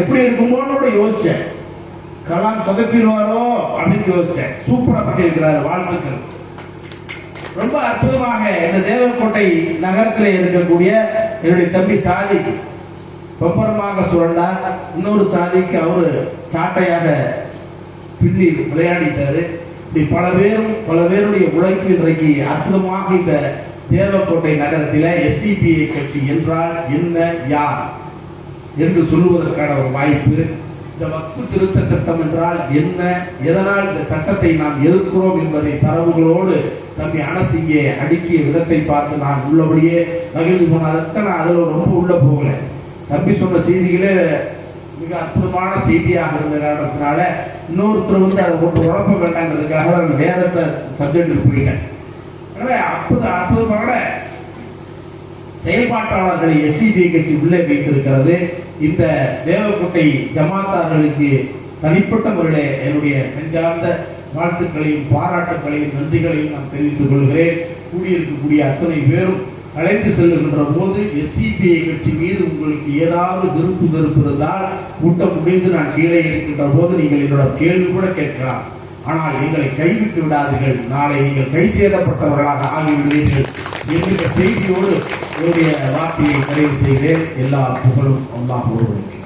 எப்படி இருக்குமோன்னு யோசிச்சேன். கலாம் சொதப்பிடுவாரோ அப்படின்னு யோசிச்சேன். சூப்பரா பண்ணியிருக்கிறார், வாழ்த்துக்கள். ரொம்ப அற்புதமாக இந்த தேவக்கோட்டை நகரத்தில் இருக்கக்கூடிய என்னுடைய தம்பி சாதி பம்பரமாக சுரண்டார். இன்னொரு சாதிக்கு அவரு சாட்டையாக பின்னி விளையாடிட்டாரு. இப்படி பல பேருடைய உழைப்பு இன்றைக்கு அற்புதமாக இந்த தேவக்கோட்டை நகரத்தில் எஸ்டிபிஐ கட்சி என்றால் என்ன, யார் என்று சொல்லுவதற்கான ஒரு வாய்ப்பு. இந்த வக்ஃபு திருத்த சட்டம் என்றால் என்ன, எதனால் இந்த சட்டத்தை நாம் எதிர்க்கிறோம் என்பதை தரவுகளோடு தம்பி அனஸ் இங்கே அடுக்கிய விதத்தை பார்த்து நான் உள்ளபடியே மகிழ்ந்து போனதற்கு நான் அதில் ரொம்ப உள்ள போகல. தம்பி சொன்ன செய்திகளே மிக அற்புதமான செய்தியாக இருந்த காரணத்தினால இன்னொருத்தர் வந்து அதை போட்டு உழப்ப வேண்டாங்கிறதுக்காக நான் வேற சப்ஜெக்டுக்கு போயிட்டேன். அற்புதமான செயல்பாட்டாளர்களை எஸ்டிபிஐ கட்சி உள்ளே வைத்திருக்கிறது. இந்த தேவக்கோட்டை ஜமாத்தார்களுக்கு தனிப்பட்ட முறையிலே என்னுடைய நெஞ்சார்ந்த வாழ்த்துக்களையும் பாராட்டுகளையும் நன்றிகளையும் நான் தெரிவித்துக் கொள்கிறேன். கூடியிருக்கக்கூடிய அத்தனை பேரும் அழைத்து செல்லுகின்ற போது எஸ்டிபிஐ கட்சி மீது உங்களுக்கு ஏதாவது வெறுப்பு இருந்தால் கூட்டம் முடிந்து நான் கீழே இருக்கின்ற போது நீங்கள் என்னோட கேள்வி கூட கேட்கலாம். ஆனால் எங்களை கைவிட்டு விடாதீர்கள், நாளை நீங்கள் கை சேதப்பட்டவர்களாக ஆகிவிடுவீர்கள் என்கிற செய்தியோடு என்னுடைய வார்த்தையை நிறைவு செய்கிறேன். எல்லா புகழும் அல்லாஹ் ஒருவனுக்கு.